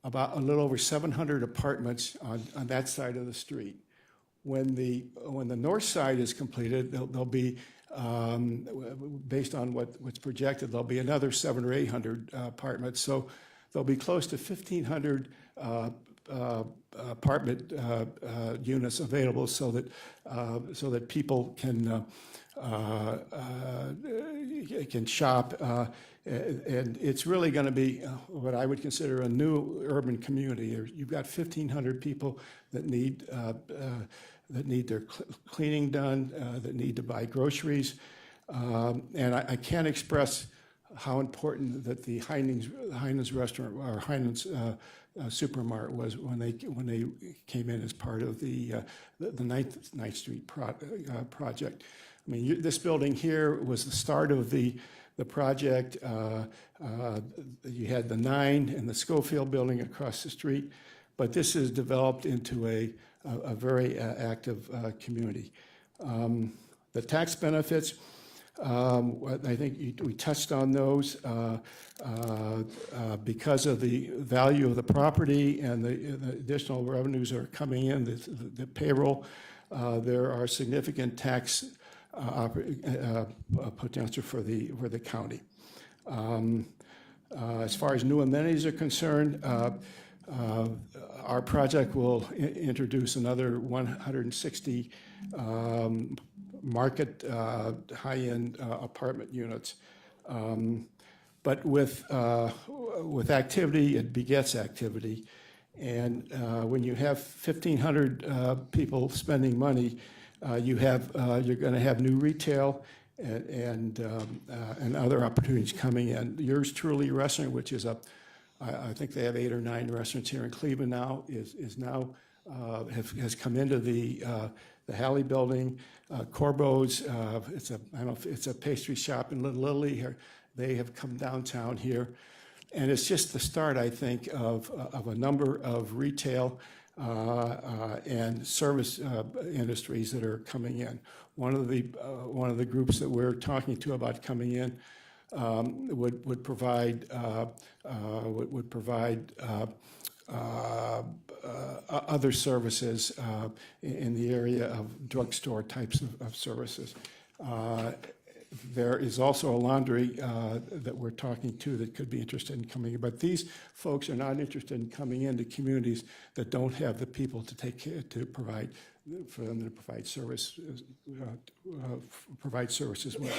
Speaker 8: about a little over 700 apartments on that side of the street. When the north side is completed, there'll be, based on what's projected, there'll be another 700 or 800 apartments. So there'll be close to 1,500 apartment units available so that people can shop. And it's really going to be what I would consider a new urban community. You've got 1,500 people that need their cleaning done, that need to buy groceries. And I can't express how important that the Heinen's restaurant or Heinen's supermart was when they came in as part of the 9th Street project. I mean, this building here was the start of the project. You had the 9 and the Schofield building across the street, but this has developed into a very active community. The tax benefits, I think we touched on those because of the value of the property and the additional revenues that are coming in, the payroll. There are significant tax potential for the county. As far as new amenities are concerned, our project will introduce another 160 market high-end apartment units. But with activity, it begets activity. And when you have 1,500 people spending money, you're going to have new retail and other opportunities coming in. Yours Truly restaurant, which is I think they have 8 or 9 restaurants here in Cleveland now, has come into the Halley building. Corbo's, it's a pastry shop in Little Italy here. They have come downtown here. And it's just the start, I think, of a number of retail and service industries that are coming in. One of the groups that we're talking to about coming in would provide other services in the area of drugstore types of services. There is also a laundry that we're talking to that could be interested in coming in, but these folks are not interested in coming into communities that don't have the people to take care, to provide, for them to provide service, provide services with.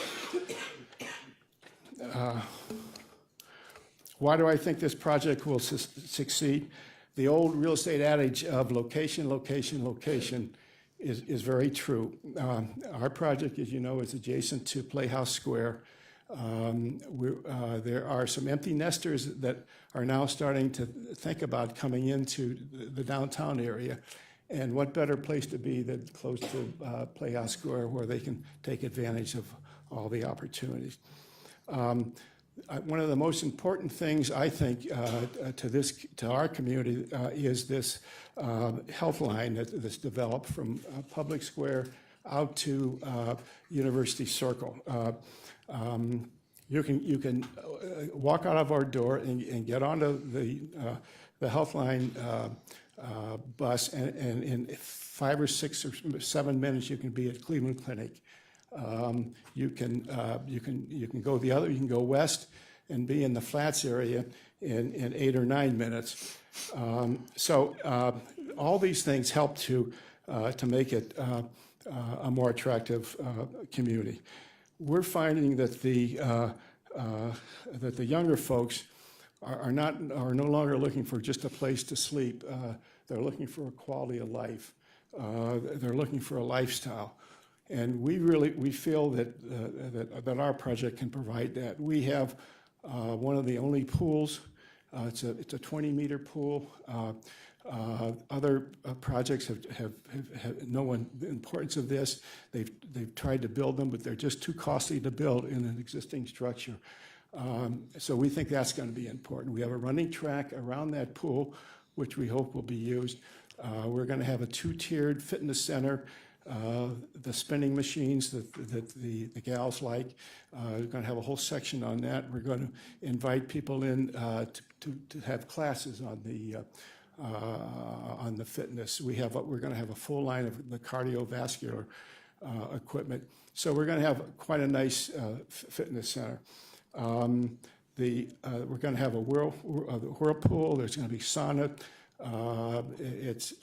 Speaker 8: Why do I think this project will succeed? The old real estate adage of location, location, location is very true. Our project, as you know, is adjacent to Playhouse Square. There are some empty nesters that are now starting to think about coming into the downtown area. And what better place to be than close to Playhouse Square where they can take advantage of all the opportunities. One of the most important things, I think, to our community is this health line that's developed from Public Square out to University Circle. You can walk out of our door and get onto the health line bus, and in 5 or 6 or 7 minutes you can be at Cleveland Clinic. You can go you can go west and be in the Flats area in 8 or 9 minutes. All these things help to make it a more attractive community. We're finding that the younger folks are no longer looking for just a place to sleep. They're looking for a quality of life. They're looking for a lifestyle. And we feel that our project can provide that. We have one of the only pools. It's a 20-meter pool. Other projects have known the importance of this. They've tried to build them, but they're just too costly to build in an existing structure. So we think that's going to be important. We have a running track around that pool, which we hope will be used. We're going to have a 2-tiered fitness center. The spinning machines that the gals like. We're going to have a whole section on that. We're going to invite people in to have classes on the fitness. We're going to have a full line of the cardiovascular equipment. So we're going to have quite a nice fitness center. We're going to have a whirlpool. There's going to be sauna. It's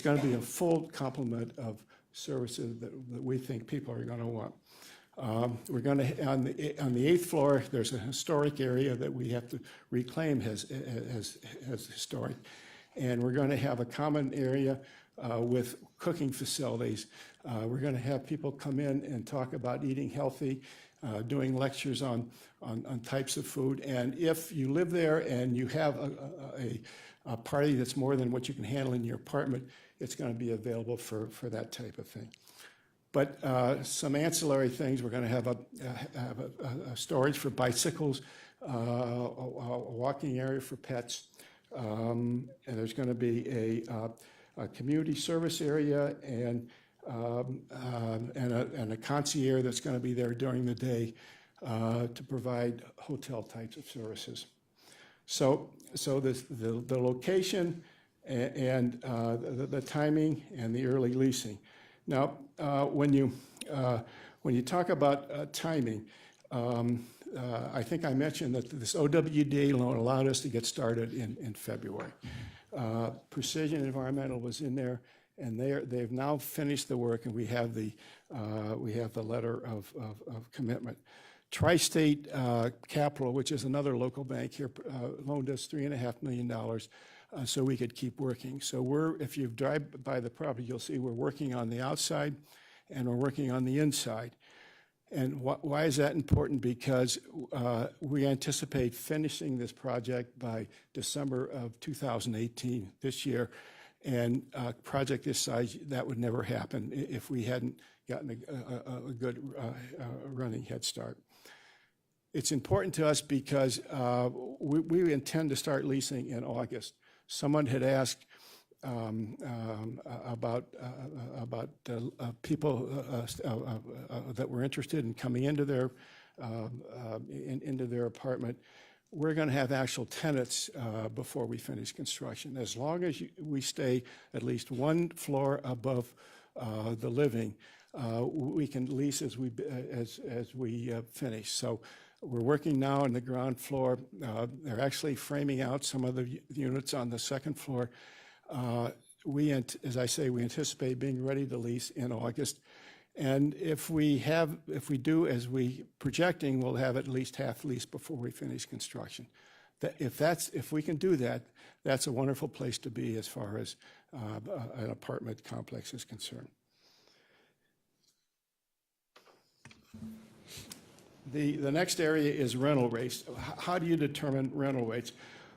Speaker 8: going to be a full complement of services that we think people are going to want. We're going to, on the 8th floor, there's a historic area that we have to reclaim as historic. And we're going to have a common area with cooking facilities. We're going to have people come in and talk about eating healthy, doing lectures on types of food. And if you live there and you have a party that's more than what you can handle in your apartment, it's going to be available for that type of thing. But some ancillary things, we're going to have a storage for bicycles, a walking area for pets, and there's going to be a community service area and a concierge that's going to be there during the day to provide hotel types of services. So the location and the timing and the early leasing. Now, when you talk about timing, I think I mentioned that this OWDA loan allowed us to get started in February. Precision Environmental was in there, and they've now finished the work, and we have the letter of commitment. Tri-State Capital, which is another local bank here, loaned us $3.5 million so we could keep working. So if you drive by the property, you'll see we're working on the outside and we're working on the inside. And why is that important? Because we anticipate finishing this project by December of 2018, this year. And a project this size, that would never happen if we hadn't gotten a good running head start. It's important to us because we intend to start leasing in August. Someone had asked, people that were interested in coming into their apartment. We're going to have actual tenants before we finish construction. As long as we stay at least one floor above the living, we can lease as we finish. So we're working now on the ground floor. They're actually framing out some of the units on the second floor. As I say, we anticipate being ready to lease in August. And if we do as we projecting, we'll have at least half leased before we finish construction. If we can do that, that's a wonderful place to be as far as an apartment complex is concerned. The next area is rental rates. How do you determine rental rates?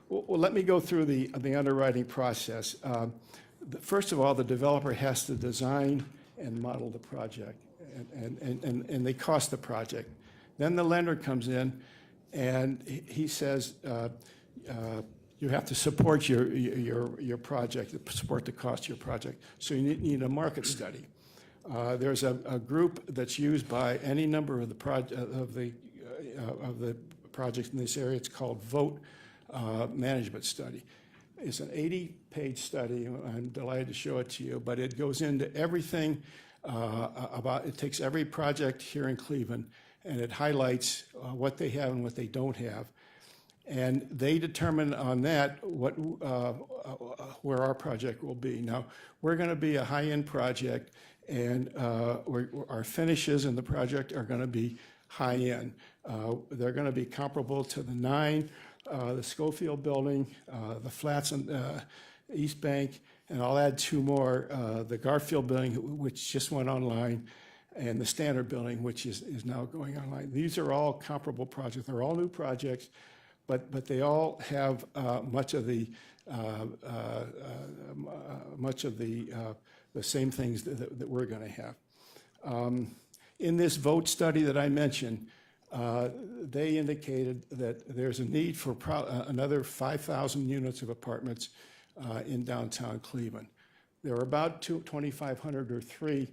Speaker 8: Well, let me go through the underwriting process. First of all, the developer has to design and model the project, and they cost the project. Then the lender comes in, and he says, you have to support your project, support the cost of your project. So you need a market study. There's a group that's used by any number of the projects in this area. It's called Vote Management Study. It's an 80-page study. I'm delighted to show it to you, but it goes into everything it takes every project here in Cleveland, and it highlights what they have and what they don't have. And they determine on that where our project will be. Now, we're going to be a high-end project, and our finishes in the project are going to be high-end. They're going to be comparable to the 9, the Schofield building, the flats on East Bank, and I'll add 2 more, the Garfield building, which just went online, and the Standard building, which is now going online. These are all comparable projects. They're all new projects, but they all have much of the same things that we're going to have. In this vote study that I mentioned, they indicated that there's a need for another 5,000 units of apartments in downtown Cleveland. There are about 2,500 or 3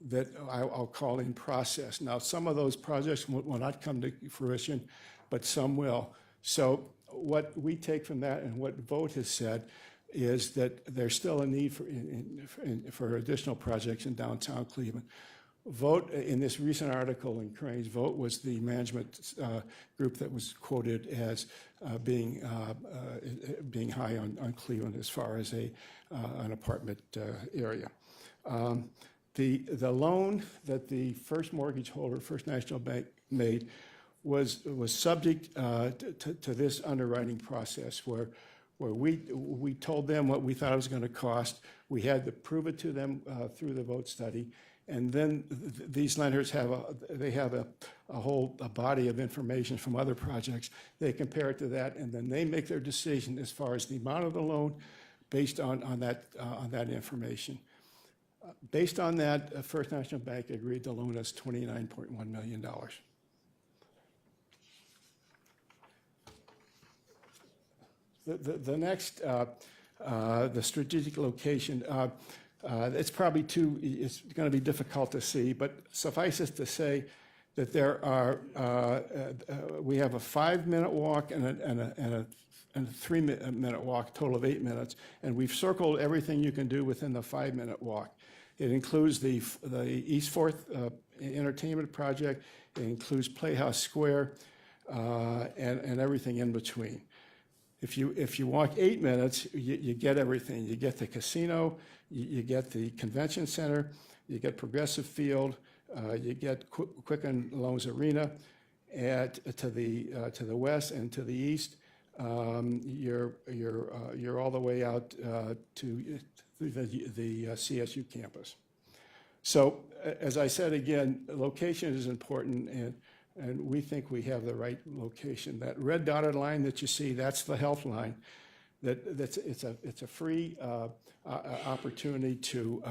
Speaker 8: that I'll call in process. Now, some of those projects will not come to fruition, but some will. So what we take from that and what Vote has said is that there's still a need for additional projects in downtown Cleveland. Vote, in this recent article in Crane's, Vote was the management group that was quoted as being high on Cleveland as far as an apartment area. The loan that the first mortgage holder, First National Bank, made was subject to this underwriting process where we told them what we thought it was going to cost. We had to prove it to them through the Vote study. And then these lenders have a whole body of information from other projects. They compare it to that, and then they make their decision as far as the amount of the loan based on that information. Based on that, First National Bank agreed to loan us $29.1 million. The next, the strategic location. It's probably it's going to be difficult to see, but suffice it to say that there are, we have a 5-minute walk and a 3-minute walk, total of 8 minutes, and we've circled everything you can do within the 5-minute walk. It includes the East 4th Entertainment Project, it includes Playhouse Square, and everything in between. If you walk 8 minutes, you get everything. You get the casino, you get the convention center, you get Progressive Field, you get Quicken Loans Arena, to the west and to the east. You're all the way out to the CSU campus. So as I said again, location is important, and we think we have the right location. That red dotted line that you see, that's the health line. It's a free opportunity to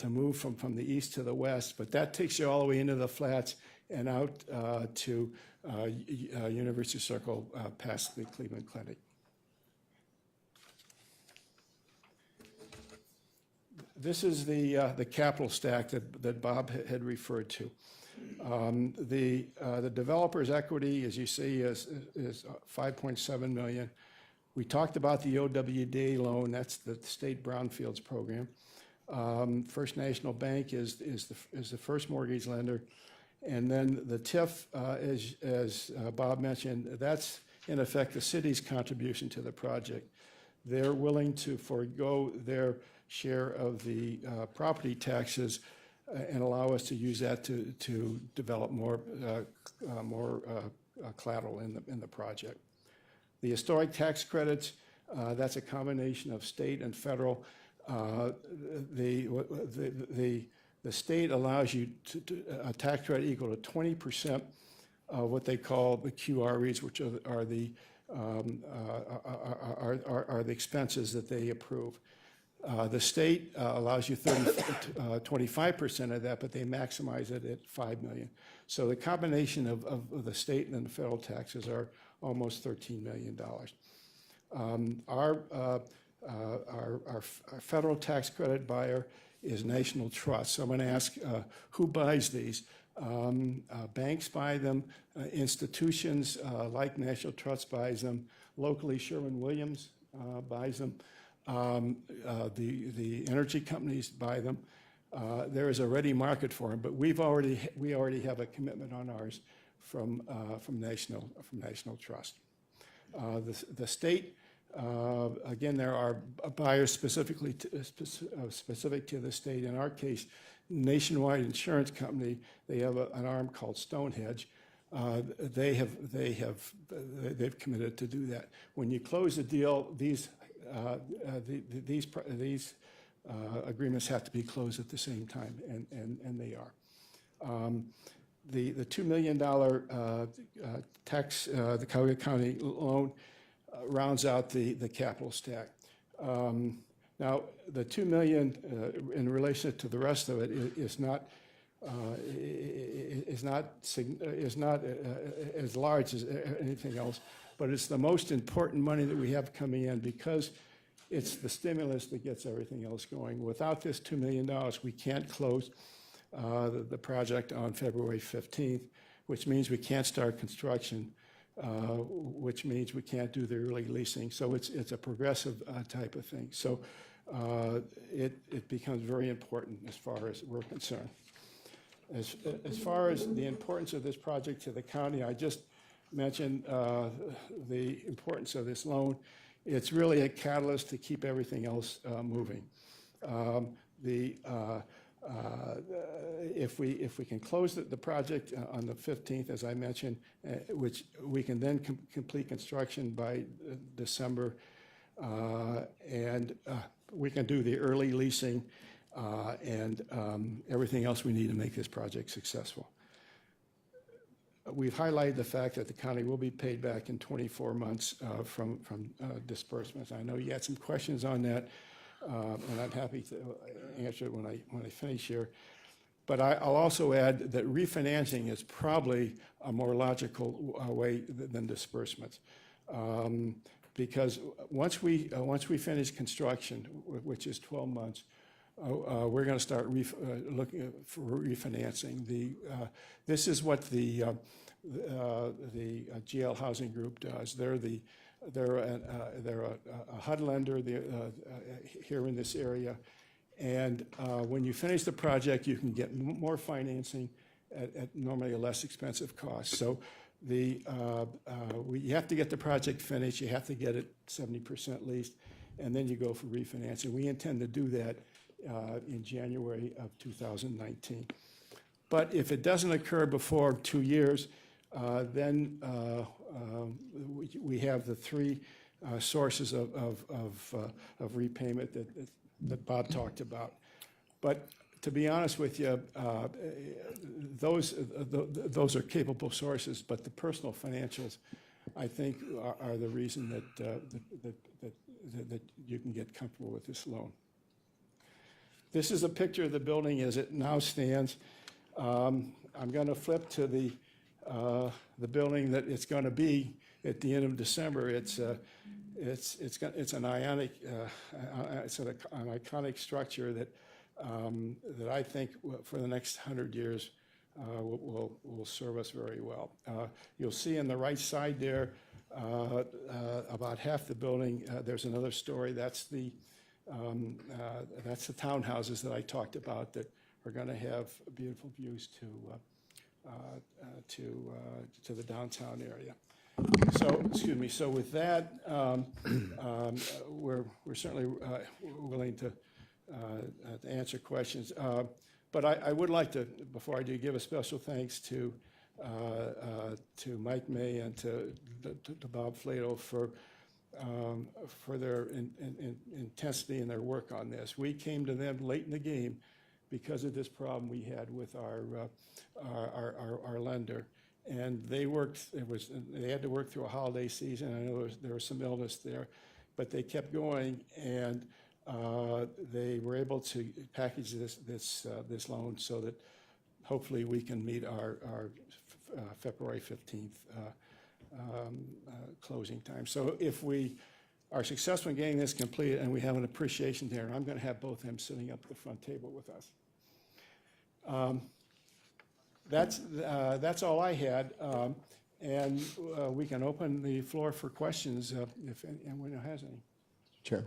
Speaker 8: move from the east to the west, but that takes you all the way into the flats and out to University Circle past the Cleveland Clinic. This is the capital stack that Bob had referred to. The developer's equity, as you see, is 5.7 million. We talked about the OWD loan, that's the state brownfields program. First National Bank is the first mortgage lender. And then the TIF, as Bob mentioned, that's in effect the city's contribution to the project. They're willing to forego their share of the property taxes and allow us to use that to develop more collateral in the project. The historic tax credits, that's a combination of state and federal. The state allows you a tax credit equal to 20% of what they call the QREs, which are the expenses that they approve. The state allows you 25% of that, but they maximize it at $5 million. So the combination of the state and the federal taxes are almost $13 million. Our federal tax credit buyer is National Trust. So I'm going to ask who buys these. Banks buy them, institutions like National Trust buys them, locally Sherwin-Williams buys them, the energy companies buy them. There is a ready market for them, but we already have a commitment on ours from National Trust. The state, again, there are buyers specific to the state. In our case, Nationwide Insurance Company, they have an arm called Stonehenge. They've committed to do that. When you close the deal, these agreements have to be closed at the same time, and they are. The $2 million the Cuyahoga County loan rounds out the capital stack. Now, the $2 million in relation to the rest of it is not as large as anything else, but it's the most important money that we have coming in because it's the stimulus that gets everything else going. Without this $2 million, we can't close the project on February 15th, which means we can't start construction, which means we can't do the early leasing. So it's a progressive type of thing. So it becomes very important as far as we're concerned. As far as the importance of this project to the county, I just mentioned the importance of this loan. It's really a catalyst to keep everything else moving. If we can close the project on the 15th, as I mentioned, which we can then complete construction by December, and we can do the early leasing and everything else we need to make this project successful. We've highlighted the fact that the county will be paid back in 24 months from disbursements. I know you had some questions on that, and I'm happy to answer it when I finish here. But I'll also add that refinancing is probably a more logical way than disbursements. Because once we finish construction, which is 12 months, we're going to start looking for refinancing. This is what the GL Housing Group does. They're a HUD lender here in this area, and when you finish the project, you can get more financing at normally a less expensive cost. So you have to get the project finished. You have to get it 70% leased, and then you go for refinancing. We intend to do that in January of 2019. But if it doesn't occur before 2 years, then we have the three sources of repayment that Bob talked about. But to be honest with you, those are capable sources, but the personal financials, I think, are the reason that you can get comfortable with this loan. This is a picture of the building as it now stands. I'm going to flip to the building that it's going to be at the end of December. It's it's an ionic, it's an iconic structure that that I think for the next 100 years will serve us very well. You'll see on the right side there, about half the building, there's another story. That's the townhouses that I talked about that are going to have beautiful views to the downtown area. So, excuse me, so with that, we're certainly willing to answer questions. But I would like to, before I do, give a special thanks to Mike May and to Bob Flato for their intensity in their work on this. We came to them late in the game because of this problem we had with our lender. And they worked, they had to work through a holiday season. I know there was some illness there, but they kept going, and they were able to package this loan so that hopefully we can meet our February 15th closing time. So if we are successful in getting this completed and we have an appreciation dinner, I'm going to have both of them sitting up at the front table with us. That's all I had, and we can open the floor for questions if anyone has any.
Speaker 7: Chair.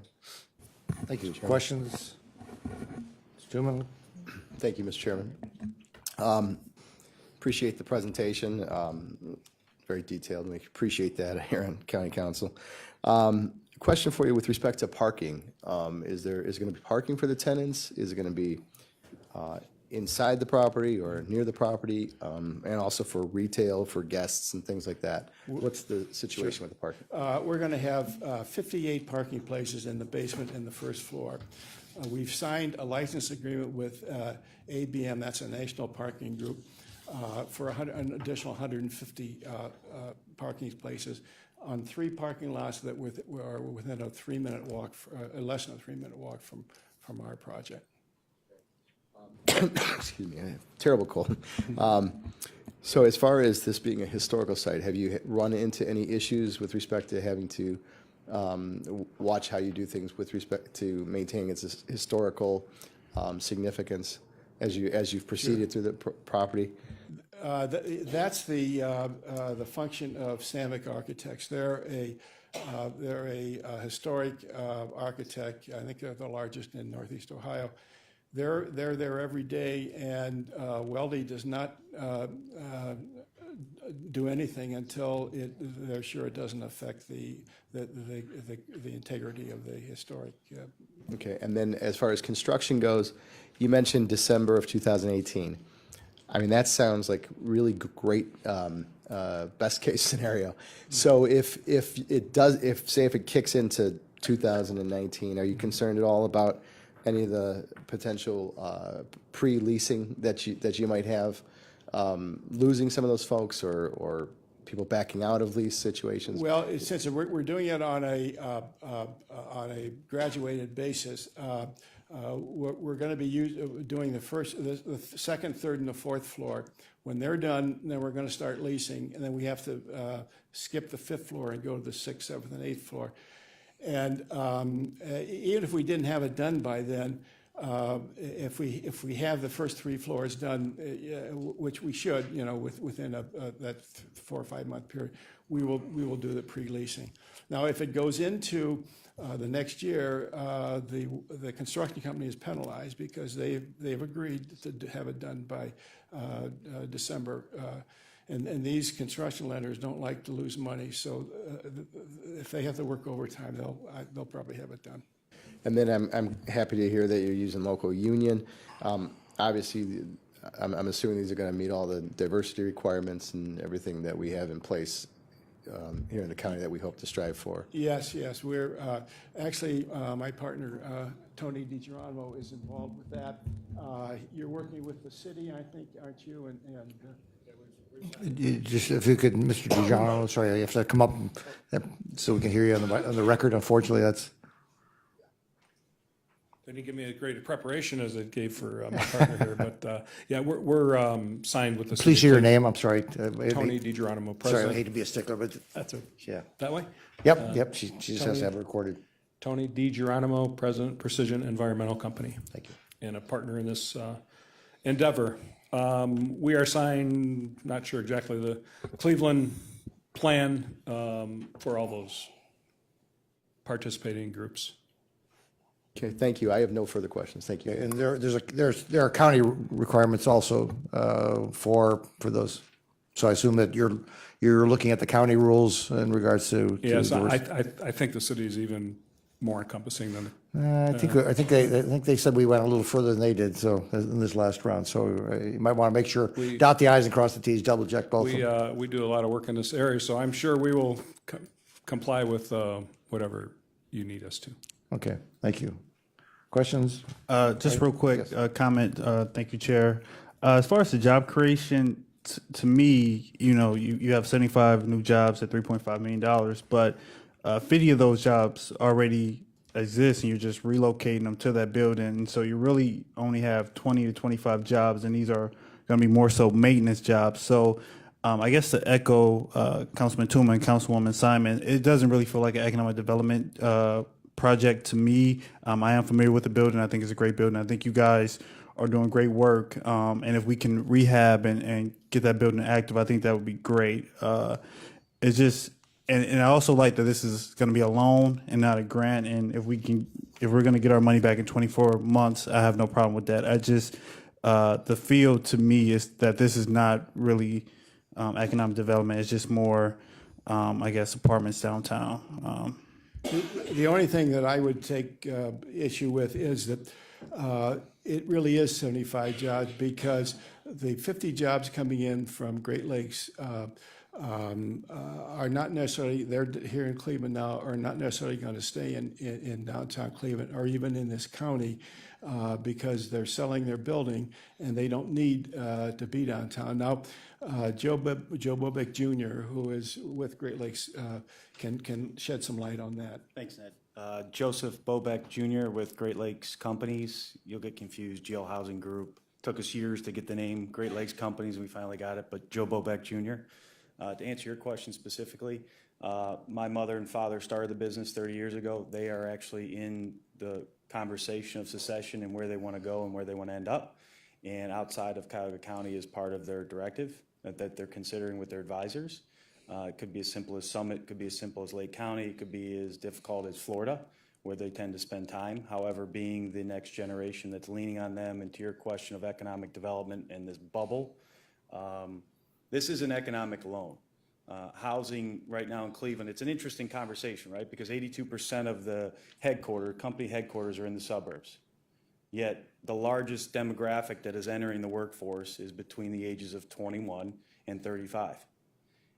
Speaker 7: Thank you, Chairman.
Speaker 1: Questions? Mr. Schuman?
Speaker 7: Thank you, Mr. Chairman. Appreciate the presentation. Very detailed. We appreciate that here on County Council. Question for you with respect to parking. Is it going to be parking for the tenants? Is it going to be inside the property or near the property, and also for retail, for guests and things like that? What's the situation with the parking?
Speaker 8: We're going to have 58 parking places in the basement and the first floor. We've signed a license agreement with ABM, that's a national parking group, for an additional 150 parking places on 3 parking lots that are within a 3-minute walk, less than a 3-minute walk from our project.
Speaker 7: Excuse me, I have a terrible cold. So as far as this being a historical site, have you run into any issues with respect to having to watch how you do things with respect to maintaining its historical significance as you've proceeded through the property?
Speaker 8: That's the function of Samick Architects. They're a historic architect. I think they're the largest in Northeast Ohio. They're there every day, and Weldy does not do anything until they're sure it doesn't affect the integrity of the historic.
Speaker 7: Okay, and then as far as construction goes, you mentioned December of 2018. I mean, that sounds like really great best case scenario. So if it kicks into 2019, are you concerned at all about any of the potential pre-leasing that you might have, losing some of those folks or people backing out of lease situations?
Speaker 8: Well, since we're doing it on a graduated basis, we're going to be doing the second, third, and the fourth floor. When they're done, then we're going to start leasing, and then we have to skip the 5th floor and go to the 6th, 7th, and 8th floor. And even if we didn't have it done by then, if we have the first 3 floors done, which we should, within that 4 or 5 month period, we will do the pre-leasing. Now, if it goes into the next year, the construction company is penalized because they've agreed to have it done by December. And these construction lenders don't like to lose money, so if they have to work overtime, they'll probably have it done.
Speaker 7: And then I'm happy to hear that you're using local union. Obviously, I'm assuming these are going to meet all the diversity requirements and everything that we have in place here in the county that we hope to strive for.
Speaker 8: Yes. We're actually, my partner, Tony DiGeronimo, is involved with that. You're working with the city, I think, aren't you?
Speaker 1: Just if you could, Mr. DiGiorno, sorry, you have to come up so we can hear you on the record. Unfortunately, that's.
Speaker 9: They didn't give me as great a preparation as they gave for my partner here, but yeah, we're signed with the.
Speaker 1: Please
Speaker 9: city
Speaker 1: share your
Speaker 9: of
Speaker 1: name, I'm sorry.
Speaker 9: Tony DiGeronimo,
Speaker 1: Sorry, I hate
Speaker 9: president.
Speaker 1: to be a stickler, but,
Speaker 9: That's it.
Speaker 1: yeah.
Speaker 9: That way?
Speaker 1: Yep, she just has to have it recorded.
Speaker 9: Tony DiGeronimo, president, Precision Environmental Company.
Speaker 1: Thank you.
Speaker 9: And a partner in this endeavor. We are signed, not sure exactly, the Cleveland plan for all those participating groups.
Speaker 7: Okay, thank you. I have no further questions. Thank you.
Speaker 1: And there are county requirements also for those. So I assume that you're looking at the county rules in regards to.
Speaker 9: Yes,
Speaker 1: the-
Speaker 9: I think the city is even more encompassing than,
Speaker 1: I think they said we went a little further than they did, so, in this last round, so you might want to make sure, dot the i's and cross the t's, double check both of them.
Speaker 9: we do a lot of work in this area, so I'm sure we will comply with whatever you need us to.
Speaker 1: Okay, thank you. Questions?
Speaker 10: Just real quick, comment, thank you, Chair. As far as the job creation, to me, you have 75 new jobs at $3.5 million, but 50 of those jobs already exist and you're just relocating them to that building. And so you really only have 20 to 25 jobs, and these are going to be more so maintenance jobs. So I guess to echo Councilman Tuma and Councilwoman Simon, it doesn't really feel like an economic development project to me. I am familiar with the building. I think it's a great building. I think you guys are doing great work. And if we can rehab and get that building active, I think that would be great. It's just, and I also like that this is going to be a loan and not a grant. And if we're going to get our money back in 24 months, I have no problem with that. I just, the feel to me is that this is not really economic development. It's just more, I guess, apartments downtown.
Speaker 8: The only thing that I would take issue with is that it really is 75 jobs, because the 50 jobs coming in from Great Lakes are not necessarily, they're here in Cleveland now, are not necessarily going to stay in downtown Cleveland or even in this county, because they're selling their building and they don't need to be downtown. Now, Joe Bobick Jr., who is with Great Lakes, can shed some light on that.
Speaker 11: Thanks, Ned. Joseph Bobeck Jr. with Great Lakes Companies. You'll get confused, GL Housing Group. Took us years to get the name Great Lakes Companies, and we finally got it, but Joe Bobeck Jr. To answer your question specifically, my mother and father started the business 30 years ago. They are actually in the conversation of secession and where they want to go and where they want to end up. And outside of Cuyahoga County is part of their directive that they're considering with their advisors. It could be as simple as Summit, it could be as simple as Lake County, it could be as difficult as Florida, where they tend to spend time. However, being the next generation that's leaning on them, and to your question of economic development and this bubble, this is an economic loan. Housing right now in Cleveland, it's an interesting conversation, right? Because 82% of the company headquarters are in the suburbs. Yet the largest demographic that is entering the workforce is between the ages of 21 and 35.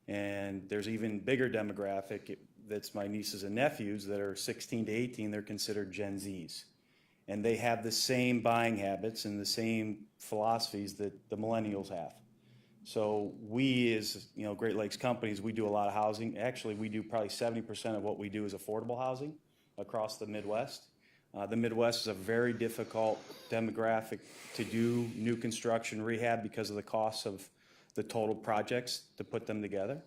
Speaker 11: And there's even bigger demographic, that's my nieces and nephews that are 16 to 18, they're considered Gen Zs. And they have the same buying habits and the same philosophies that the millennials have. So we, as Great Lakes Companies, we do a lot of housing. Actually, we do probably 70% of what we do is affordable housing across the Midwest. The Midwest is a very difficult demographic to do new construction rehab because of the costs of the total projects to put them together.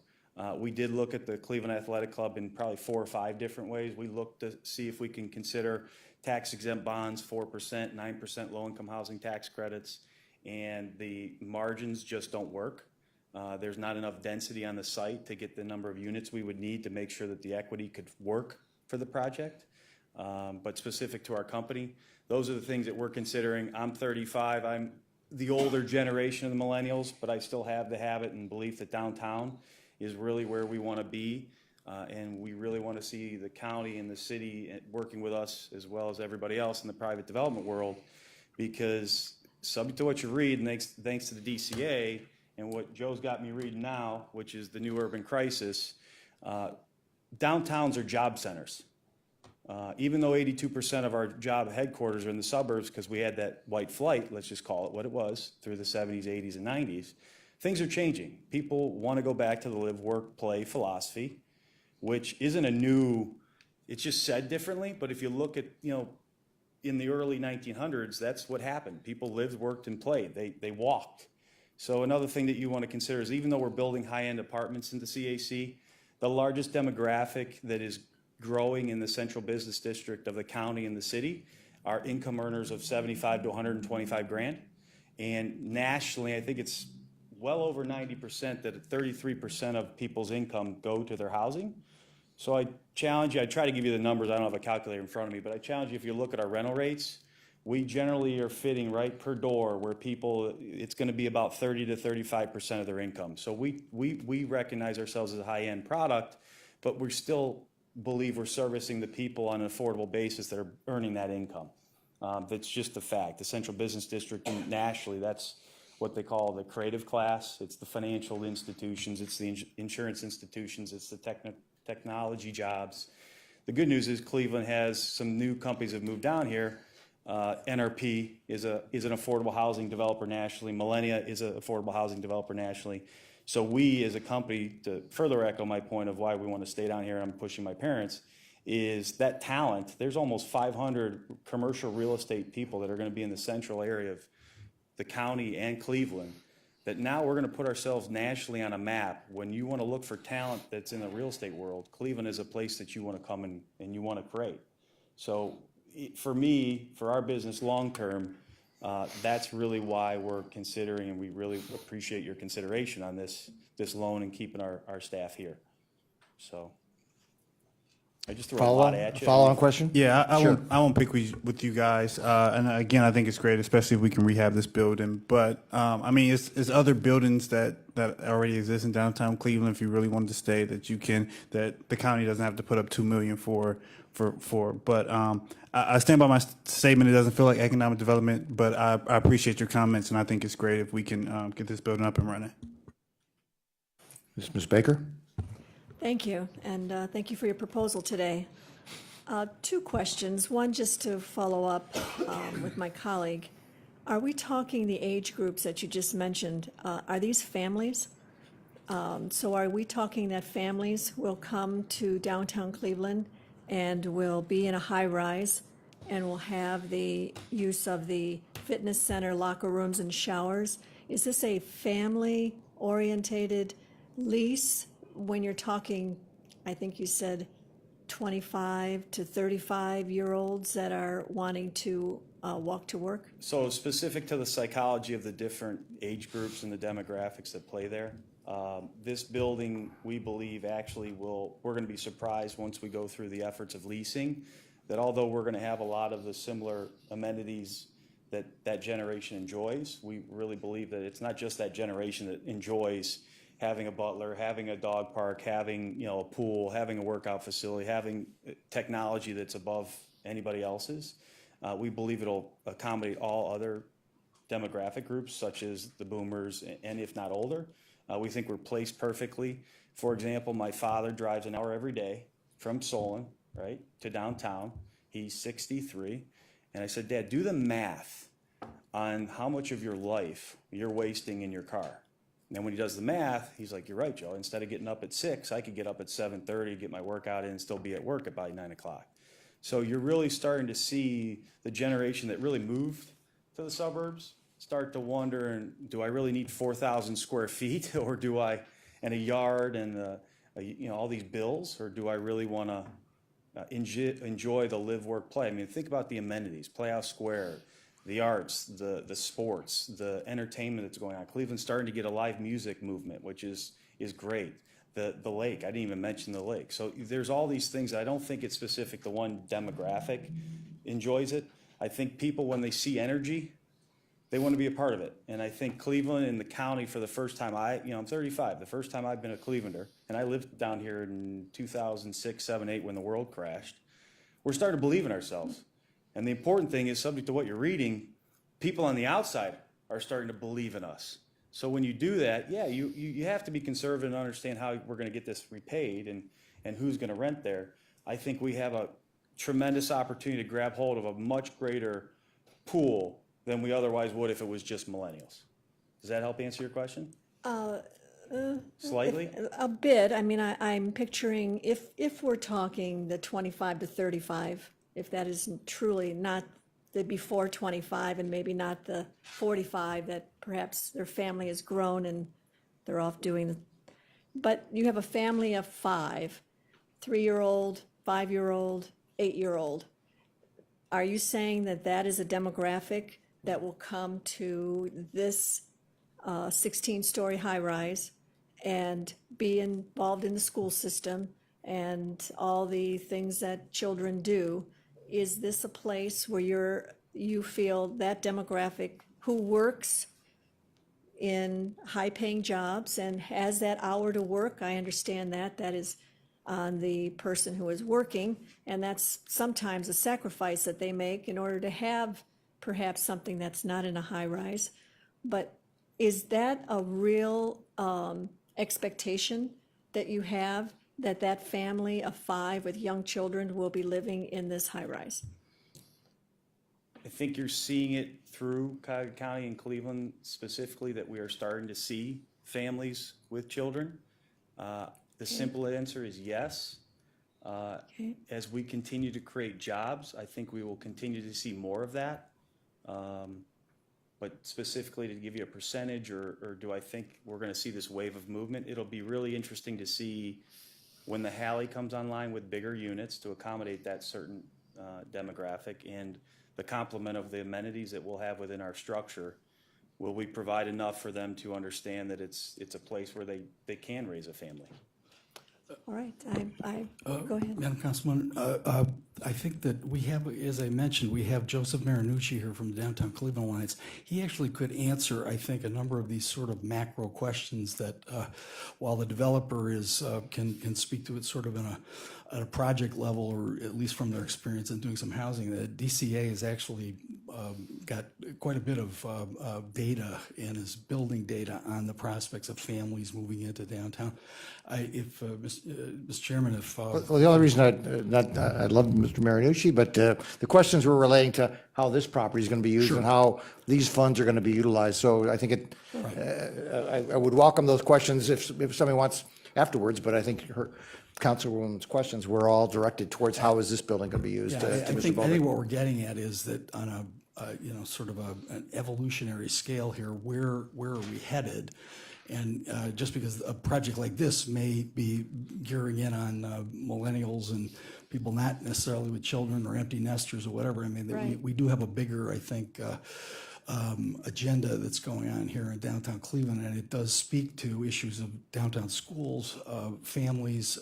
Speaker 11: We did look at the Cleveland Athletic Club in probably 4 or 5 different ways. We looked to see if we can consider tax-exempt bonds, 4%, 9% low-income housing tax credits, and the margins just don't work. There's not enough density on the site to get the number of units we would need to make sure that the equity could work for the project. But specific to our company, those are the things that we're considering. I'm 35. I'm the older generation of the millennials, but I still have the habit and belief that downtown is really where we want to be. And we really want to see the county and the city working with us as well as everybody else in the private development world, because subject to what you read, and thanks to the DCA and what Joe's got me reading now, which is the new urban crisis, downtowns are job centers. Even though 82% of our job headquarters are in the suburbs because we had that white flight, let's just call it what it was, through the 70s, 80s, and 90s, things are changing. People want to go back to the live, work, play philosophy, which isn't a new, it's just said differently, but if you look at, in the early 1900s, that's what happened. People lived, worked, and played. They walked. So another thing that you want to consider is even though we're building high-end apartments in the CAC, the largest demographic that is growing in the central business district of the county and the city are income earners of 75 to 125 grand. And nationally, I think it's well over 90% that 33% of people's income go to their housing. So I challenge you, I try to give you the numbers, I don't have a calculator in front of me, but I challenge you, if you look at our rental rates, we generally are fitting right per door where people, it's gonna be about 30 to 35% of their income. So we recognize ourselves as a high-end product, but we still believe we're servicing the people on an affordable basis that are earning that income. That's just the fact. The central business district nationally, that's what they call the creative class. It's the financial institutions, it's the insurance institutions, it's the technology jobs. The good news is Cleveland has some new companies that have moved down here. NRP is an affordable housing developer nationally. Millennia is an affordable housing developer nationally. So we as a company, to further echo my point of why we want to stay down here, I'm pushing my parents, is that talent. There's almost 500 commercial real estate people that are going to be in the central area of the county and Cleveland, that now we're going to put ourselves nationally on a map. When you want to look for talent that's in the real estate world, Cleveland is a place that you want to come and you want to create. So for me, for our business long-term, that's really why we're considering, and we really appreciate your consideration on this loan and keeping our staff here. So I just threw a lot at you.
Speaker 1: Follow-on question?
Speaker 10: Yeah, I won't pick with you guys. And again, I think it's great, especially if we can rehab this building. But I mean, it's other buildings that already exist in downtown Cleveland. If you really wanted to stay, that the county doesn't have to put up $2 million for. But I stand by my statement. It doesn't feel like economic development, but I appreciate your comments, and I think it's great if we can get this building up and running.
Speaker 1: Ms. Baker?
Speaker 12: Thank you, and thank you for your proposal today. Two questions. One, just to follow up with my colleague. Are we talking the age groups that you just mentioned? Are these families? So are we talking that families will come to downtown Cleveland and will be in a high-rise and will have the use of the fitness center, locker rooms, and showers? Is this a family-orientated lease? When you're talking, I think you said 25 to 35-year-olds that are wanting to walk to work?
Speaker 11: So specific to the psychology of the different age groups and the demographics that play there, this building, we believe, actually we're going to be surprised once we go through the efforts of leasing, that although we're going to have a lot of the similar amenities that generation enjoys, we really believe that it's not just that generation that enjoys having a butler, having a dog park, having a pool, having a workout facility, having technology that's above anybody else's. We believe it'll accommodate all other demographic groups, such as the boomers, and if not older. We think we're placed perfectly. For example, my father drives an hour every day from Solon, right, to downtown. He's 63. And I said, Dad, do the math on how much of your life you're wasting in your car. And then when he does the math, he's like, you're right, Joe. Instead of getting up at 6, I could get up at 7:30, get my workout in, and still be at work at about 9 o'clock. So you're really starting to see the generation that really moved to the suburbs start to wonder, do I really need 4,000 square feet, or do I, and a yard and all these bills, or do I really want to enjoy the live, work, play? I mean, think about the amenities, Playhouse Square, the arts, the sports, the entertainment that's going on. Cleveland's starting to get a live music movement, which is great. The lake, I didn't even mention the lake. So there's all these things. I don't think it's specific to one demographic enjoys it. I think people, when they see energy, they want to be a part of it. And I think Cleveland and the county, for the first time, I'm 35, the first time I've been a Clevelander, and I lived down here in 2006, 7, 8 when the world crashed, we're starting to believe in ourselves. And the important thing is, subject to what you're reading, people on the outside are starting to believe in us. So when you do that, yeah, you have to be conservative and understand how we're going to get this repaid and who's going to rent there. I think we have a tremendous opportunity to grab hold of a much greater pool than we otherwise would if it was just millennials. Does that help answer your question? Slightly?
Speaker 12: A bit. I mean, I'm picturing if we're talking the 25 to 35, if that is truly not the before 25 and maybe not the 45 that perhaps their family has grown and they're off doing. But you have a family of 5, 3-year-old, 5-year-old, 8-year-old. Are you saying that that is a demographic that will come to this 16-story high-rise and be involved in the school system and all the things that children do? Is this a place where you feel that demographic who works in high-paying jobs and has that hour to work? I understand that is on the person who is working, and that's sometimes a sacrifice that they make in order to have perhaps something that's not in a high-rise. But is that a real expectation that you have, that that family of 5 with young children will be living in this high-rise?
Speaker 11: I think you're seeing it through Cuyahoga County and Cleveland specifically, that we are starting to see families with children. The simple answer is yes.
Speaker 12: Okay.
Speaker 11: As we continue to create jobs, I think we will continue to see more of that. But specifically to give you a percentage, or do I think we're going to see this wave of movement? It'll be really interesting to see when the Halley comes online with bigger units to accommodate that certain demographic, and the complement of the amenities that we'll have within our structure. Will we provide enough for them to understand that it's a place where they can raise a family?
Speaker 12: All right, go ahead.
Speaker 4: Madam Councilman, I think that we have, as I mentioned, we have Joseph Marinucci here from Downtown Cleveland Alliance. He actually could answer, I think, a number of these sort of macro questions that, while the developer can speak to it sort of at a project level, or at least from their experience in doing some housing, the DCA has actually got quite a bit of data and is building data on the prospects of families moving into downtown. Mr. Chairman,
Speaker 1: Well, the only reason I love Mr. Marinucci, but the questions were relating to how this property is going to be used and how these funds are going to be utilized. So I think I would welcome those questions if somebody wants afterwards, but I think her Councilwoman's questions were all directed towards how is this building going to be used.
Speaker 4: Yeah,
Speaker 1: to
Speaker 4: I
Speaker 1: Mr.
Speaker 4: think
Speaker 1: Bowman.
Speaker 4: what we're getting at is that on a sort of an evolutionary scale here, where are we headed? And just because a project like this may be gearing in on millennials and people not necessarily with children or empty nesters or whatever, I mean,
Speaker 12: Right.
Speaker 4: we do have a bigger, I think, agenda that's going on here in downtown Cleveland, and it does speak to issues of downtown schools, families,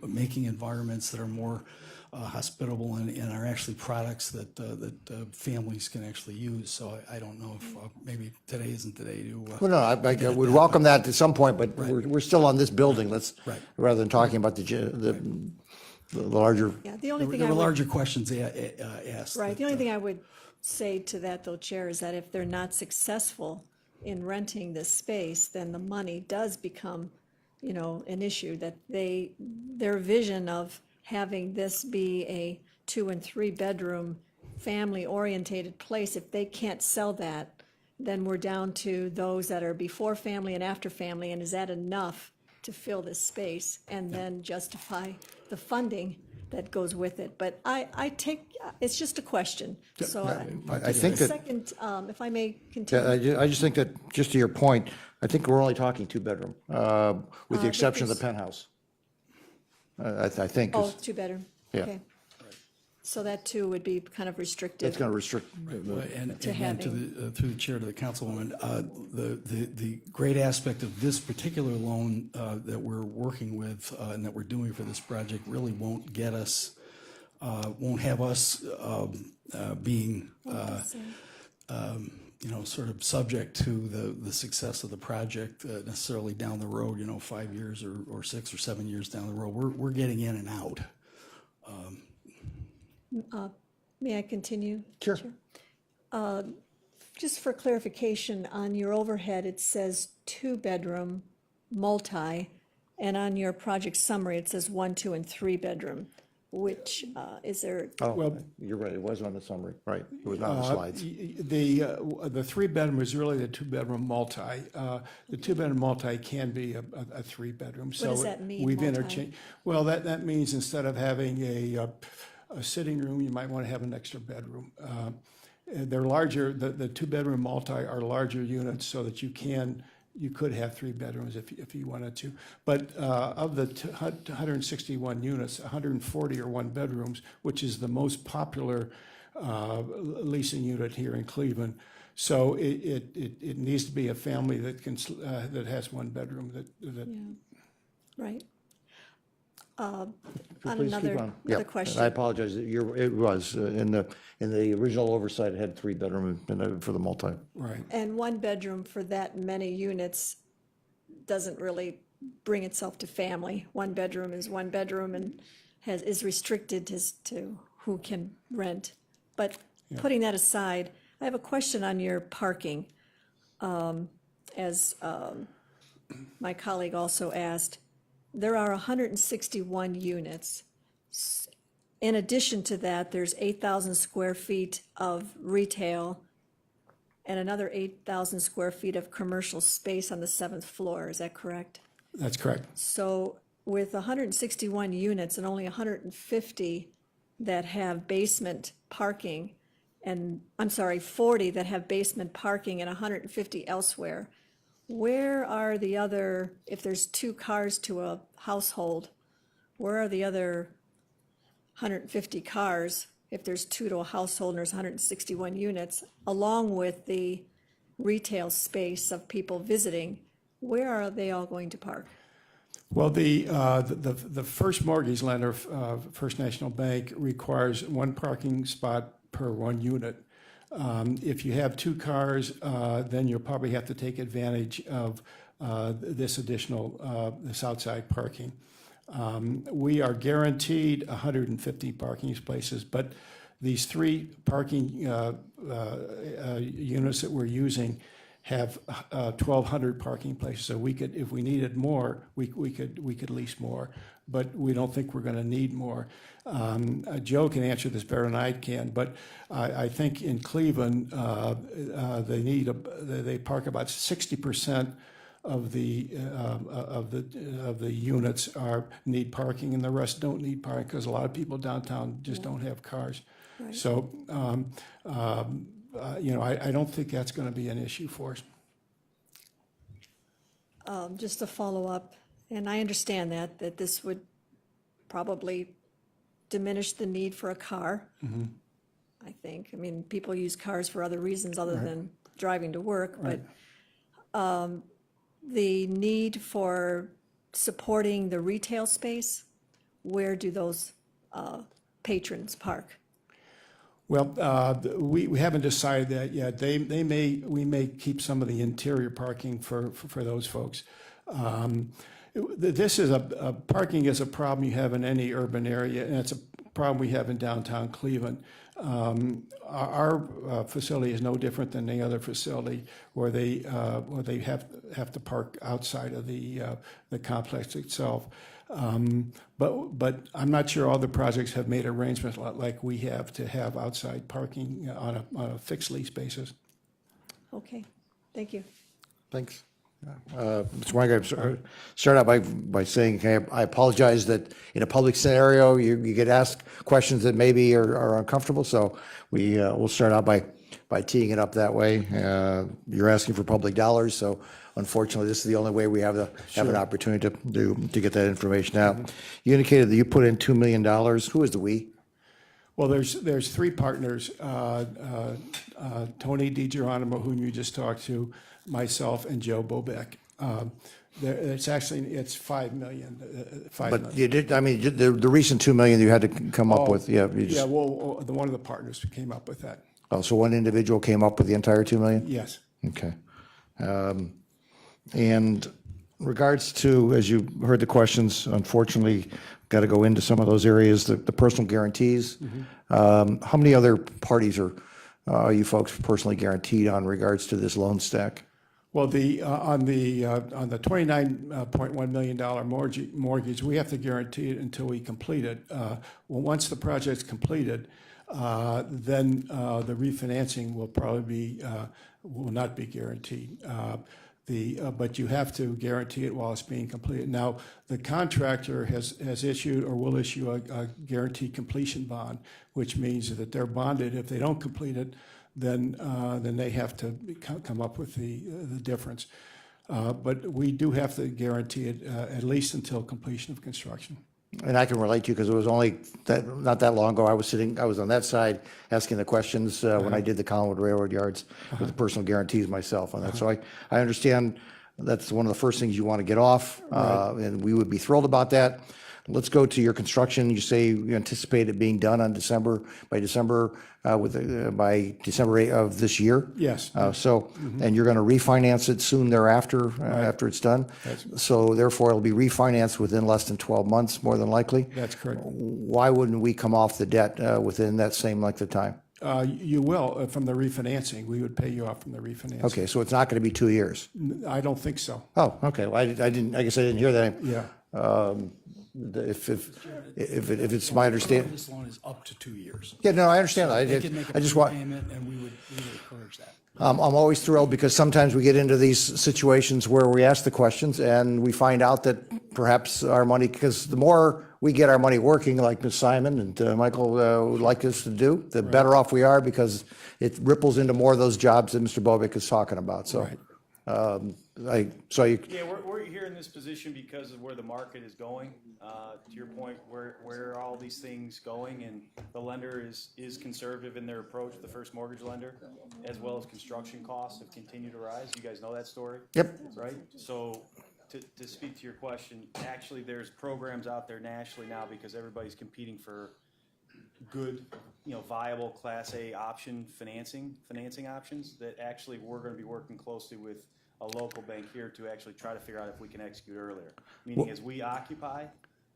Speaker 4: making environments that are more hospitable and are actually products that families can actually use. So I don't know if maybe today isn't the day to.
Speaker 1: Well, no, I would welcome that at some point, but we're still on this building. Let's,
Speaker 4: Right.
Speaker 1: rather than talking about the larger.
Speaker 12: Yeah, the only thing
Speaker 4: There
Speaker 12: I
Speaker 4: were
Speaker 12: would,
Speaker 4: larger questions asked.
Speaker 12: right, the
Speaker 4: that,
Speaker 12: only thing I would say to that, though, Chair, is that if they're not successful in renting this space, then the money does become, an issue, that their vision of having this be a 2 and 3 bedroom family-orientated place, if they can't sell that, then we're down to those that are before family and after family, and is that enough to fill this space and then justify the funding that goes with it? But I take, it's just a question, so
Speaker 1: I think that.
Speaker 12: second, if I may continue.
Speaker 1: Yeah, I just think that, just to your point, I think we're only talking 2-bedroom, with the exception of the penthouse. I think
Speaker 12: Oh, 2-bedroom,
Speaker 1: Yeah.
Speaker 12: okay. So that too would be kind of restricted.
Speaker 1: it's going to restrict.
Speaker 4: And
Speaker 12: To
Speaker 4: again, through the chair to the councilwoman, the great aspect of this particular loan that we're working with and that we're doing for this project really won't get us, won't have us being, sort of subject to the success of the project necessarily down the road, 5 years or 6 or 7 years down the road. We're getting in and out.
Speaker 12: May I continue?
Speaker 1: Sure.
Speaker 12: Just for clarification, on your overhead, it says 2-bedroom, multi, and on your project summary, it says 1, 2, and 3-bedroom, which, is there,
Speaker 1: Oh, you're right, it was on the summary, right, it was not on the slides.
Speaker 8: The 3-bedroom is really the 2-bedroom multi. The 2-bedroom multi can be a 3-bedroom.
Speaker 12: does that mean,
Speaker 8: We've
Speaker 12: multi?
Speaker 8: interchanged. Well, that means instead of having a sitting room, you might want to have an extra bedroom. They're larger, the two-bedroom multi are larger units so that you could have 3 bedrooms if you wanted to. But of the 161 units, 140 are 1 bedrooms, which is the most popular leasing unit here in Cleveland. So it needs to be a family that that has 1 bedroom that.
Speaker 12: Right. On
Speaker 1: Please keep
Speaker 12: another
Speaker 1: on. Yeah,
Speaker 12: question.
Speaker 1: I apologize, it was, in the original oversight, it had 3 bedroom for the multi.
Speaker 8: Right.
Speaker 12: And 1 bedroom for that many units doesn't really bring itself to family. 1 bedroom is 1 bedroom and is restricted as to who can rent. But putting that aside, I have a question on your parking. As my colleague also asked, there are 161 units. In addition to that, there's 8,000 square feet of retail and another 8,000 square feet of commercial space on the 7th floor. Is that correct?
Speaker 8: That's correct.
Speaker 12: So with 161 units and only 150 that have basement parking, and, I'm sorry, 40 that have basement parking and 150 elsewhere, where are the other, if there's 2 cars to a household, where are the other 150 cars, if there's 2 to a household and there's 161 units, along with the retail space of people visiting, where are they all going to park?
Speaker 8: Well, the first mortgage lender, First National Bank, requires 1 parking spot per 1 unit. If you have 2 cars, then you'll probably have to take advantage of this additional, this outside parking. We are guaranteed 150 parking places, but these 3 parking units that we're using have 1,200 parking places. So we could, if we needed more, we could lease more, but we don't think we're going to need more. Joe can answer this better than I can, but I think in Cleveland they park about 60% of the units need parking, and the rest don't need parking because a lot of people downtown just don't have cars.
Speaker 12: Right.
Speaker 8: So I don't think that's going to be an issue for us.
Speaker 12: Just to follow up, and I understand that this would probably diminish the need for a car. I think. I mean, people use cars for other reasons other than driving to work, but the need for supporting the retail space, where do those patrons park?
Speaker 8: Well, we haven't decided that yet. We may keep some of the interior parking for those folks. This is parking is a problem you have in any urban area, and it's a problem we have in downtown Cleveland. Our facility is no different than any other facility where they have to park outside of the complex itself. But I'm not sure all the projects have made arrangements like we have to have outside parking on a fixed lease basis.
Speaker 12: Okay, thank you.
Speaker 1: Thanks. Mr. Weingart, start out by saying, I apologize that in a public scenario, you get asked questions that maybe are uncomfortable, so we'll start out by teeing it up that way. You're asking for public dollars, so unfortunately, this is the only way we have an opportunity to get that information out. You indicated that you put in $2 million. Who is the we?
Speaker 8: Well, there's 3 partners, Tony DiGeronimo, whom you just talked to, myself, and Joe Bobeck. It's $5 million.
Speaker 1: But you did, I mean, the recent $2 million you had to come up with, yeah.
Speaker 8: Well, one of the partners came up with that.
Speaker 1: Oh, so one individual came up with the entire $2 million?
Speaker 8: Yes.
Speaker 1: Okay. And regards to, as you heard the questions, unfortunately, got to go into some of those areas, the personal guarantees. How many other parties are you folks personally guaranteed on regards to this loan stack?
Speaker 8: Well, on the $29.1 million mortgage, we have to guarantee it until we complete it. Once the project's completed, then the refinancing will probably will not be guaranteed. But you have to guarantee it while it's being completed. Now, the contractor has issued or will issue a guaranteed completion bond, which means that they're bonded. If they don't complete it, then they have to come up with the difference. But we do have to guarantee it at least until completion of construction.
Speaker 1: And I can relate to you because it was only not that long ago, I was on that side asking the questions when I did the Collinwood Railroad Yards with the personal guarantees myself on that. So I understand that's one of the first things you want to get off, and we would be thrilled about that. Let's go to your construction. You say you anticipate it being done on by December 8 of this year?
Speaker 8: Yes.
Speaker 1: And you're going to refinance it soon thereafter, after it's done? So therefore, it'll be refinanced within less than 12 months, more than likely?
Speaker 8: That's correct.
Speaker 1: Why wouldn't we come off the debt within that same length of time?
Speaker 8: You will, from the refinancing. We would pay you off from the refinancing.
Speaker 1: Okay, so it's not going to be 2 years?
Speaker 8: I don't think so.
Speaker 1: Oh, okay. Well, I guess I didn't hear that.
Speaker 8: Yeah.
Speaker 1: If it's my understanding.
Speaker 4: This loan is up to 2 years.
Speaker 1: Yeah, no, I understand that.
Speaker 4: They can make a
Speaker 1: I just want.
Speaker 4: prepayment, and we would encourage that.
Speaker 1: I'm always thrilled because sometimes we get into these situations where we ask the questions and we find out that perhaps our money, because the more we get our money working, like Ms. Simon and Michael would like us to do, the better off we are because it ripples into more of those jobs that Mr. Bobick is talking about. So,
Speaker 11: Yeah, we're here in this position because of where the market is going. To your point, where are all these things going? And the lender is conservative in their approach, the first mortgage lender, as well as construction costs have continued to rise. You guys know that story?
Speaker 1: Yep.
Speaker 11: Right? So to speak to your question, actually there's programs out there nationally now because everybody's competing for good, viable Class A option financing options that actually we're going to be working closely with a local bank here to actually try to figure out if we can execute earlier. Meaning as we occupy,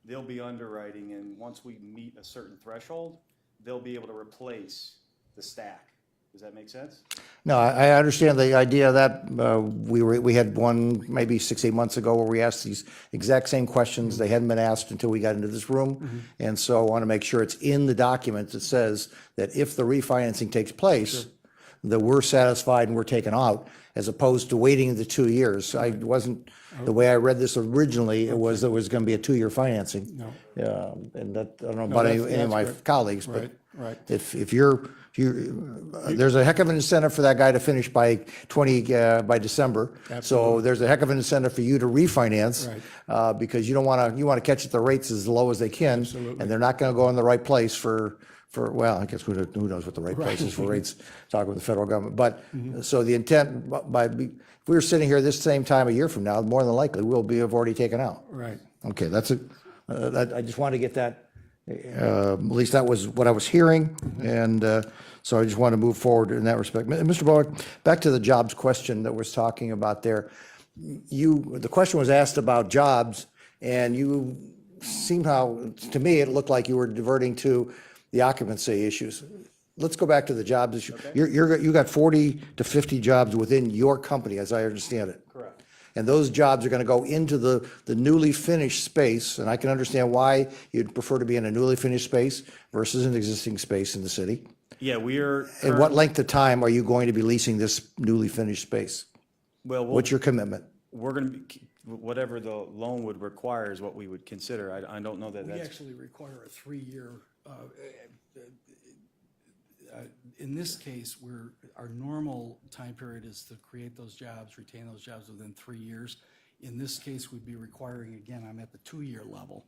Speaker 11: they'll be underwriting, and once we meet a certain threshold, they'll be able to replace the stack. Does that make sense?
Speaker 1: No, I understand the idea of that. We had one maybe 6-8 months ago where we asked these exact same questions. They hadn't been asked until we got into this room. And so I want to make sure it's in the document that says that if the refinancing takes place, that we're satisfied and we're taken out, as opposed to waiting the 2 years. I wasn't, the way I read this originally, it was going to be a 2-year financing.
Speaker 8: No.
Speaker 1: And that, I don't know about any of my
Speaker 8: correct.
Speaker 1: colleagues, but
Speaker 8: Right.
Speaker 1: if there's a heck of an incentive for that guy to finish by December. So
Speaker 8: Absolutely.
Speaker 1: there's a heck of an incentive for you to refinance. Because you want to catch at the rates as low as they can.
Speaker 8: Absolutely.
Speaker 1: And they're not going to go in the right place for, well, I guess who knows what the right place is for rates, talking with the federal government. But, so the intent, if we were sitting here this same time a year from now, more than likely, have already taken out.
Speaker 8: Right.
Speaker 1: Okay, I just wanted to get that, at least that was what I was hearing, and so I just want to move forward in that respect. Mr. Bowick, back to the jobs question that was talking about there. The question was asked about jobs, and you to me, it looked like you were diverting to the occupancy issues. Let's go back to the jobs issue. You got 40 to 50 jobs within your company, as I understand it.
Speaker 11: Correct.
Speaker 1: And those jobs are going to go into the newly finished space, and I can understand why you'd prefer to be in a newly finished space versus an existing space in the city.
Speaker 11: Yeah, we are.
Speaker 1: And what length of time are you going to be leasing this newly finished space?
Speaker 11: Well,
Speaker 1: What's your commitment?
Speaker 11: we're going to be, whatever the loan would require is what we would consider. I don't know that
Speaker 4: We
Speaker 11: that's.
Speaker 4: actually require a 3-year, in this case, our normal time period is to create those jobs, retain those jobs within 3 years. In this case, we'd be requiring, again, I'm at the 2-year level.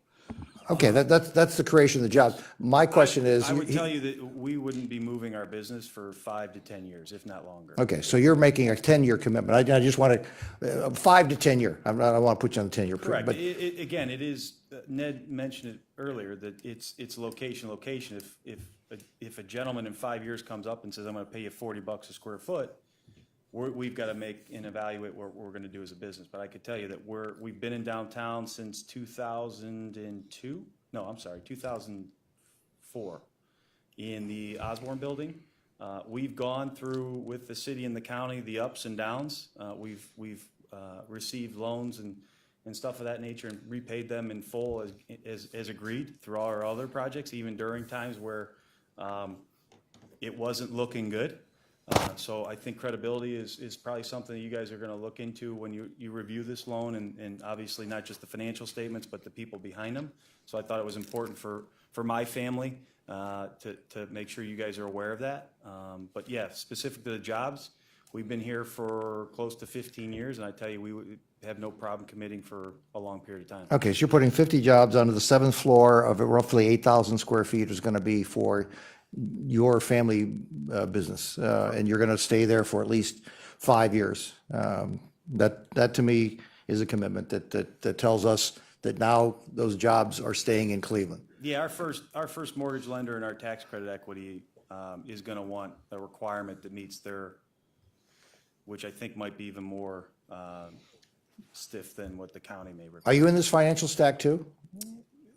Speaker 1: Okay, that's the creation of the jobs. My question is.
Speaker 11: I would tell you that we wouldn't be moving our business for 5 to 10 years, if not longer.
Speaker 1: Okay, so you're making a 10-year commitment. I just want to, 5 to 10 year. I don't want to put you on the 10-year.
Speaker 11: Correct.
Speaker 1: But
Speaker 11: Again, it is, Ned mentioned it earlier, that it's location. If a gentleman in 5 years comes up and says, I'm going to pay you $40 a square foot, we've got to make and evaluate what we're going to do as a business. But I could tell you that we've been in downtown since 2002. No, I'm sorry, 2004 in the Osborne building. We've gone through with the city and the county the ups and downs. We've received loans and stuff of that nature and repaid them in full as agreed through all our other projects, even during times where it wasn't looking good. So I think credibility is probably something that you guys are going to look into when you review this loan, and obviously not just the financial statements, but the people behind them. So I thought it was important for my family to make sure you guys are aware of that. But yeah, specific to the jobs, we've been here for close to 15 years, and I tell you, we would have no problem committing for a long period of time.
Speaker 1: Okay, so you're putting 50 jobs onto the 7th floor of roughly 8,000 square feet is going to be for your family business, and you're going to stay there for at least 5 years. That to me is a commitment that tells us that now those jobs are staying in Cleveland.
Speaker 11: Yeah, our first mortgage lender and our tax credit equity is going to want a requirement that meets their, which I think might be even more stiff than what the county may require.
Speaker 1: Are you in this financial stack too?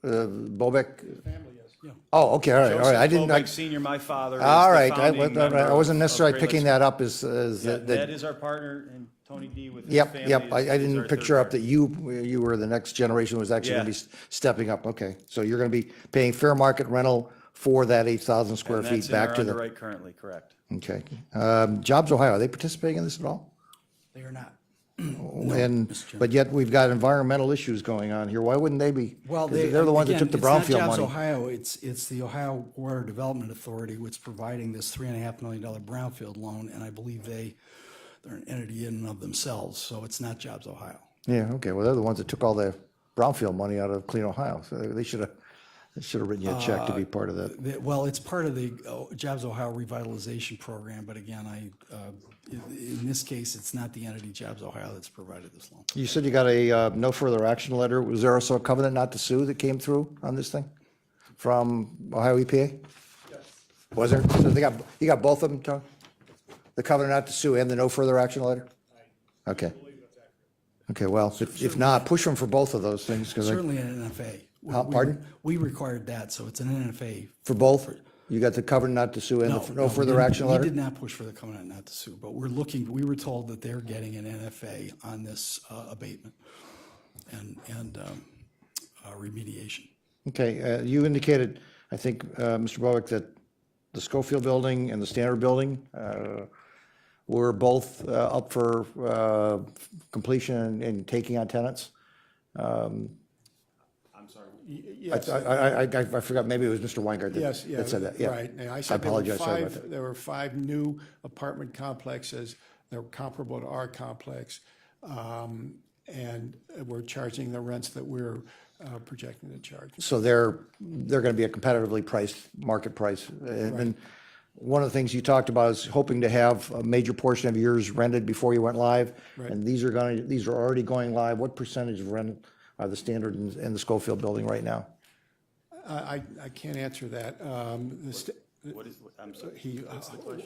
Speaker 1: Bobek? Oh, okay, all right.
Speaker 11: Joseph
Speaker 1: I didn't.
Speaker 11: Bobek Senior, my father, is
Speaker 1: All
Speaker 11: the
Speaker 1: right,
Speaker 11: founding member
Speaker 1: I wasn't
Speaker 11: of
Speaker 1: necessarily
Speaker 11: Great
Speaker 1: picking
Speaker 11: Lakes.
Speaker 1: that up as
Speaker 11: Yeah,
Speaker 1: that.
Speaker 11: Ned is our partner, and Tony D with his
Speaker 1: Yep,
Speaker 11: family.
Speaker 1: yep. I
Speaker 11: is our
Speaker 1: didn't
Speaker 11: third
Speaker 1: picture up
Speaker 11: partner.
Speaker 1: that you were the next generation was actually going
Speaker 11: Yeah.
Speaker 1: to be stepping up. Okay, so you're going to be paying fair market rental for that 8,000 square
Speaker 11: And
Speaker 1: feet
Speaker 11: that's in
Speaker 1: back
Speaker 11: our
Speaker 1: to the.
Speaker 11: underwrite currently, correct.
Speaker 1: Okay. Jobs Ohio, are they participating in this at all?
Speaker 4: They are not.
Speaker 1: And,
Speaker 4: Mr. Chairman.
Speaker 1: but yet we've got environmental issues going on here. Why wouldn't they be?
Speaker 4: Well,
Speaker 1: 'Cause they're the ones that
Speaker 4: again,
Speaker 1: took the
Speaker 4: it's not
Speaker 1: brownfield
Speaker 4: Jobs
Speaker 1: money.
Speaker 4: Ohio, it's the Ohio Water Development Authority which is providing this $3.5 million brownfield loan, and I believe they're an entity in and of themselves, so it's not Jobs Ohio.
Speaker 1: Yeah, okay. Well, they're the ones that took all the brownfield money out of Clean Ohio. So they should have written you a check to be part of that.
Speaker 4: Well, it's part of the Jobs Ohio revitalization program, but again, in this case, it's not the entity Jobs Ohio that's provided this loan.
Speaker 1: You said you got a no further action letter. Was there also a covenant not to sue that came through on this thing from Ohio EPA? Yes. Was there? So you got both of them, Tony? The covenant not to sue and the no further action letter? Okay. Okay, well, if not, push them for both of those things because
Speaker 4: Certainly an NFA.
Speaker 1: Pardon?
Speaker 4: We required that, so it's an NFA.
Speaker 1: for both, you got the covenant not to sue and the no further action
Speaker 4: We
Speaker 1: letter?
Speaker 4: did not push for the covenant not to sue, but we were told that they're getting an NFA on this abatement and remediation.
Speaker 1: Okay, you indicated, I think, Mr. Bowick, that the Schofield Building and the Standard Building were both up for completion and taking on tenants.
Speaker 11: I'm sorry.
Speaker 8: Yes,
Speaker 1: I forgot, maybe it was Mr. Weingart
Speaker 8: yes,
Speaker 1: that said that, yeah.
Speaker 8: right. And I
Speaker 1: I
Speaker 8: said there were
Speaker 1: apologize, sorry about
Speaker 8: five,
Speaker 1: that.
Speaker 8: there were 5 new apartment complexes that were comparable to our complex. And we're charging the rents that we're projecting to charge.
Speaker 1: So they're going to be a competitively priced, market price. And one of the things you talked about is hoping to have a major portion of yours rented before you went live.
Speaker 8: Right.
Speaker 1: And these are already going live. What percentage of rent are the Standard and the Schofield Building right now?
Speaker 8: I can't answer that.
Speaker 11: I'm sorry.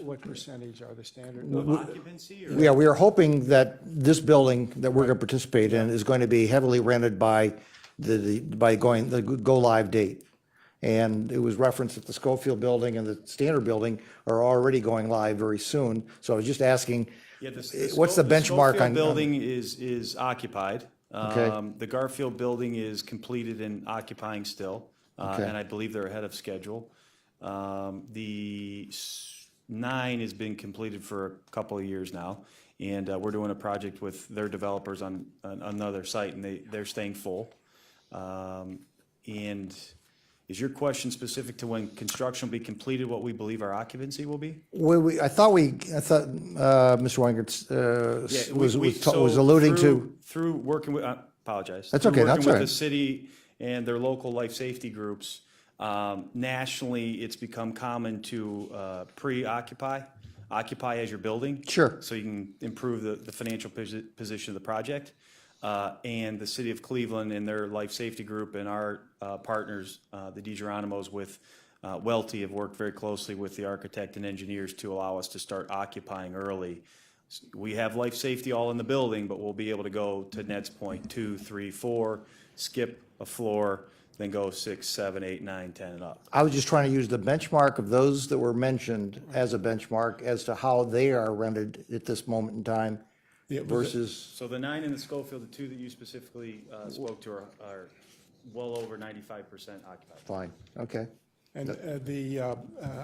Speaker 8: What percentage are the standard?
Speaker 11: Occupancy or?
Speaker 1: Yeah, we are hoping that this building that we're going to participate in is going to be heavily rented by the go live date. And it was referenced that the Schofield Building and the Standard Building are already going live very soon. So I was just asking,
Speaker 11: Yeah,
Speaker 1: what's the benchmark
Speaker 11: Schofield
Speaker 1: on?
Speaker 11: building is occupied.
Speaker 1: Okay.
Speaker 11: The Garfield building is completed and occupying still,
Speaker 1: Okay.
Speaker 11: and I believe they're ahead of schedule. The 9 has been completed for a couple of years now, and we're doing a project with their developers on another site, and they're staying full. And is your question specific to when construction will be completed, what we believe our occupancy will be?
Speaker 1: I thought Mr. Weingart
Speaker 11: Yeah,
Speaker 1: was alluding to.
Speaker 11: Through working with, I apologize.
Speaker 1: That's
Speaker 11: Through
Speaker 1: okay, that's
Speaker 11: Working
Speaker 1: all
Speaker 11: with
Speaker 1: right.
Speaker 11: the city and their local life safety groups, nationally, it's become common to pre-occupy, occupy as your building.
Speaker 1: Sure.
Speaker 11: So you can improve the financial position of the project. And the city of Cleveland and their life safety group and our partners, the DiGeronimos with Welty, have worked very closely with the architect and engineers to allow us to start occupying early. We have life safety all in the building, but we'll be able to go to Ned's point, 2, 3, 4, skip a floor, then go 6, 7, 8, 9, 10, and up.
Speaker 1: I was just trying to use the benchmark of those that were mentioned as a benchmark as to how they are rented at this moment in time
Speaker 8: Yeah, was it-
Speaker 1: versus,
Speaker 11: So the 9 in the Schofield, the 2 that you specifically spoke to are well over 95% occupied.
Speaker 1: fine, okay.
Speaker 8: And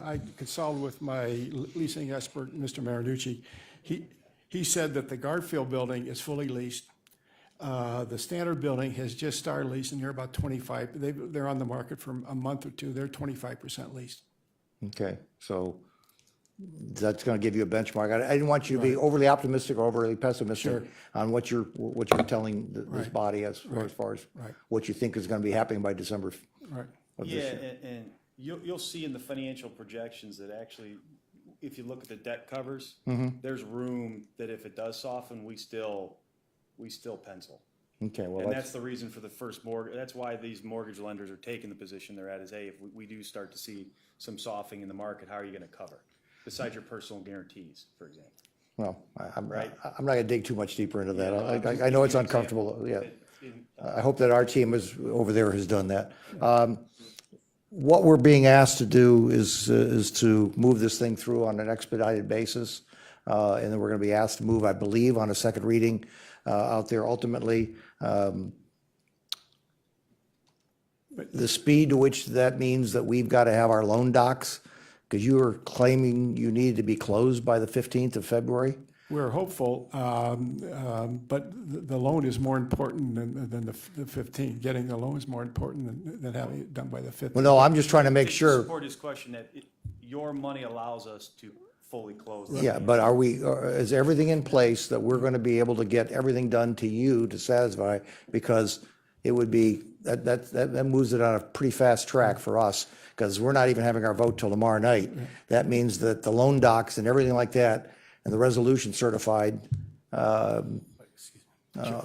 Speaker 8: I consulted with my leasing expert, Mr. Marinucci. He said that the Garfield building is fully leased. The Standard building has just started leasing. They're about 25, they're on the market for a month or two. They're 25% leased.
Speaker 1: Okay, so that's going to give you a benchmark. I didn't want you to be overly optimistic or overly pessimistic on what you're telling this body as far as what you think is going to be happening by December
Speaker 8: Right.
Speaker 1: of this
Speaker 11: Yeah,
Speaker 1: year.
Speaker 11: and you'll see in the financial projections that actually, if you look at the debt covers, there's room that if it does soften, we still pencil.
Speaker 1: Okay, well,
Speaker 11: And that's the reason for the first mortgage, that's why these mortgage lenders are taking the position they're at is, hey, if we do start to see some softening in the market, how are you gonna cover? Besides your personal guarantees, for example.
Speaker 1: well, I'm not
Speaker 11: Right.
Speaker 1: going to dig too much deeper into that.
Speaker 11: Yeah, I'm just
Speaker 1: I know it's
Speaker 11: giving you an
Speaker 1: uncomfortable, yeah.
Speaker 11: example.
Speaker 1: I hope that our team over there has done that. What we're being asked to do is to move this thing through on an expedited basis. And then we're going to be asked to move, I believe, on a second reading out there ultimately. The speed to which that means that we've got to have our loan docs, because you were claiming you needed to be closed by the 15th of February?
Speaker 8: We're hopeful, but the loan is more important than the 15. Getting the loan is more important than having it done by the 15th.
Speaker 1: Well, no, I'm just trying to make
Speaker 11: To
Speaker 1: sure.
Speaker 11: support his question that your money allows us to fully close. the
Speaker 1: Yeah, but is everything in place that we're going to be able to get everything done to you to satisfy? Because it would be, that moves it on a pretty fast track for us, because we're not even having our vote till tomorrow night. That means that the loan docs and everything like that, and the resolution certified,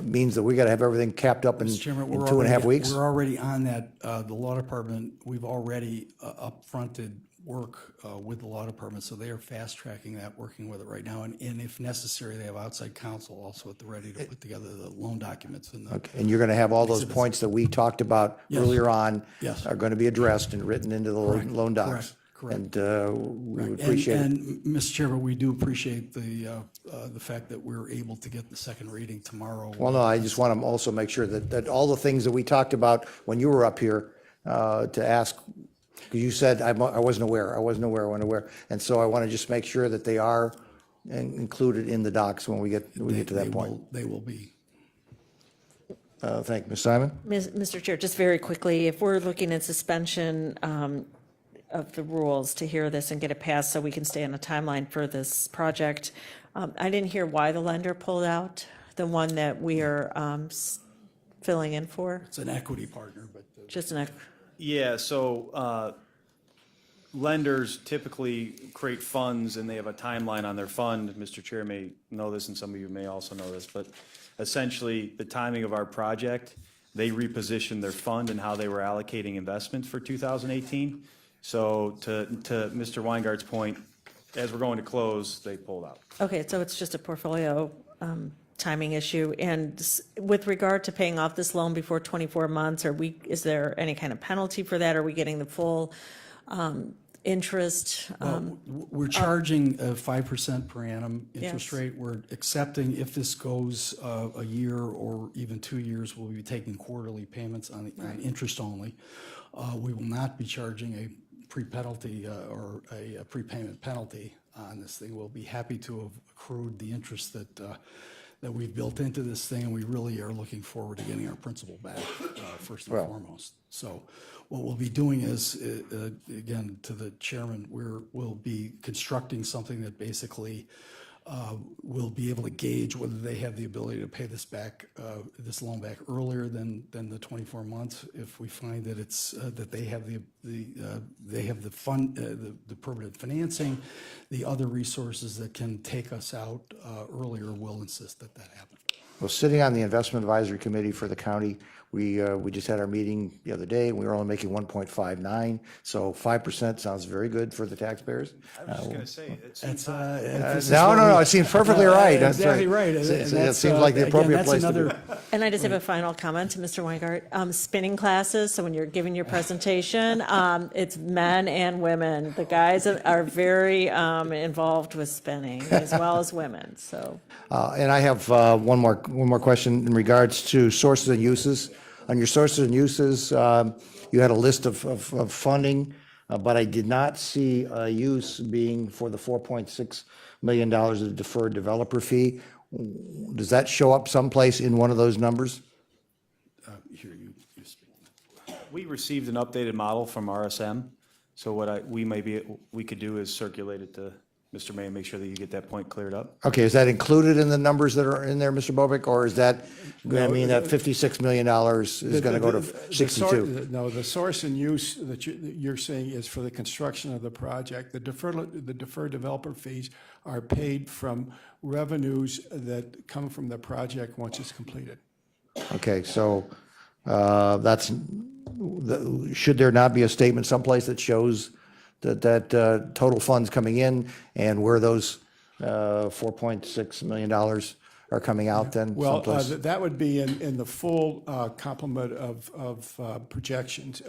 Speaker 1: means that we got to have everything capped up in
Speaker 4: Mr. Chairman,
Speaker 1: in
Speaker 4: we're
Speaker 1: 2.5
Speaker 4: already-
Speaker 1: weeks?
Speaker 4: We're already on that. The law department, we've already upfronted work with the law department, so they are fast tracking that, working with it right now. And if necessary, they have outside counsel also at the ready to put together the loan documents and the.
Speaker 1: Okay, and you're going to have all those points that we talked about
Speaker 4: Yes.
Speaker 1: earlier on
Speaker 4: Yes.
Speaker 1: are going to be addressed and written into the
Speaker 4: Correct,
Speaker 1: loan docs?
Speaker 4: correct.
Speaker 1: And we would
Speaker 4: And-
Speaker 1: appreciate it.
Speaker 4: And, Mr. Chairman, we do appreciate the fact that we're able to get the second reading tomorrow.
Speaker 1: Well, no, I just want to also make sure that all the things that we talked about when you were up here to ask, because you said I wasn't aware. And so I want to just make sure that they are included in the docs when we get to that
Speaker 4: They
Speaker 1: point.
Speaker 4: They will be.
Speaker 1: Thank you. Ms. Simon?
Speaker 6: Mr. Chair, just very quickly, if we're looking at suspension of the rules to hear this and get it passed so we can stay on a timeline for this project, I didn't hear why the lender pulled out, the one that we are filling in for,
Speaker 4: It's an equity partner, but.
Speaker 6: just an,
Speaker 11: Yeah, so lenders typically create funds and they have a timeline on their fund. Mr. Chair may know this and some of you may also know this, but essentially the timing of our project, they repositioned their fund and how they were allocating investments for 2018. So to Mr. Weingart's point, as we're going to close, they pulled out.
Speaker 6: okay, so it's just a portfolio timing issue. And with regard to paying off this loan before 24 months, is there any kind of penalty for that? Are we getting the full interest?
Speaker 4: We're charging a 5% per annum interest
Speaker 6: Yes.
Speaker 4: rate. We're accepting, if this goes a year or even 2 years, we'll be taking quarterly payments on interest only. We will not be charging a pre-penalty or a prepayment penalty on this thing. We'll be happy to have accrued the interest that we've built into this thing, and we really are looking forward to getting our principal back, first and foremost. So what we'll be doing is, again, to the chairman, we'll be constructing something that basically will be able to gauge whether they have the ability to pay this loan back earlier than the 24 months. If we find that it's that they have the fund, the permanent financing, the other resources that can take us out earlier, we'll insist that happen.
Speaker 1: Well, sitting on the Investment Advisory Committee for the county, we just had our meeting the other day, and we were only making 1.59, so 5% sounds very good for the taxpayers.
Speaker 11: I was just going to say, it's
Speaker 1: No, it seems perfectly right. That's
Speaker 4: Exactly right. And
Speaker 1: It
Speaker 4: that's,
Speaker 1: seems like the
Speaker 4: again,
Speaker 1: appropriate
Speaker 4: that's
Speaker 1: place to do
Speaker 4: another-
Speaker 1: it.
Speaker 6: And I just have a final comment to Mr. Weingart. Spinning classes, so when you're giving your presentation, it's men and women. The guys are very involved with spinning, as well as women, so.
Speaker 1: And I have one more question in regards to sources and uses. On your sources and uses, you had a list of funding but I did not see a use being for the $4.6 million of deferred developer fee. Does that show up someplace in one of those numbers?
Speaker 4: Here, you speak.
Speaker 11: We received an updated model from RSM, so what we could do is circulate it to Mr. May and make sure that you get that point cleared up.
Speaker 1: Okay, is that included in the numbers that are in there, Mr. Bobick, or is that going to mean that $56 million is going to go to 62?
Speaker 8: No, the source and use that you're saying is for the construction of the project. The deferred developer fees are paid from revenues that come from the project once it's completed.
Speaker 1: Okay, so should there not be a statement someplace that shows that total funds coming in and where those $4.6 million are coming out then
Speaker 8: Well,
Speaker 1: someplace?
Speaker 8: that would be in the full complement of projections.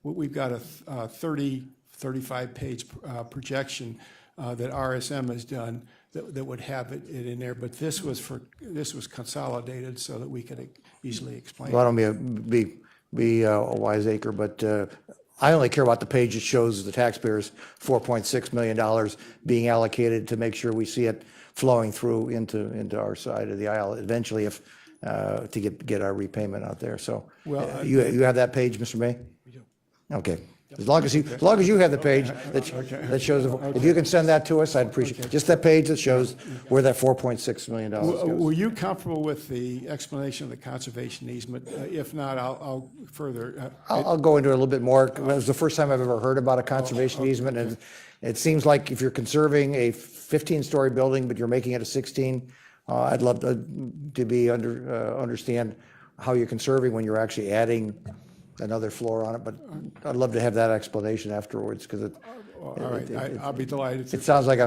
Speaker 8: We've got a 35-page projection that RSM has done that would have it in there, but this was consolidated so that we could easily explain.
Speaker 1: Well, I don't be a wiseacre, but I only care about the page that shows the taxpayers $4.6 million being allocated to make sure we see it flowing through into our side of the aisle eventually if to get our repayment out there. So you have that page, Mr. May? We do. Okay. As long as you have the page that shows, if you can send that to us, I'd appreciate it. Just that page that shows where that $4.6 million goes.
Speaker 8: Were you comfortable with the explanation of the conservation easement? If not, I'll further.
Speaker 1: I'll go into it a little bit more. It was the first time I've ever heard about a conservation easement, and it seems like if you're conserving a 15-story building, but you're making it a 16, I'd love to understand how you're conserving when you're actually adding another floor on it, but I'd love to have that explanation afterwards, because
Speaker 8: All right, I'll be delighted.
Speaker 1: it sounds like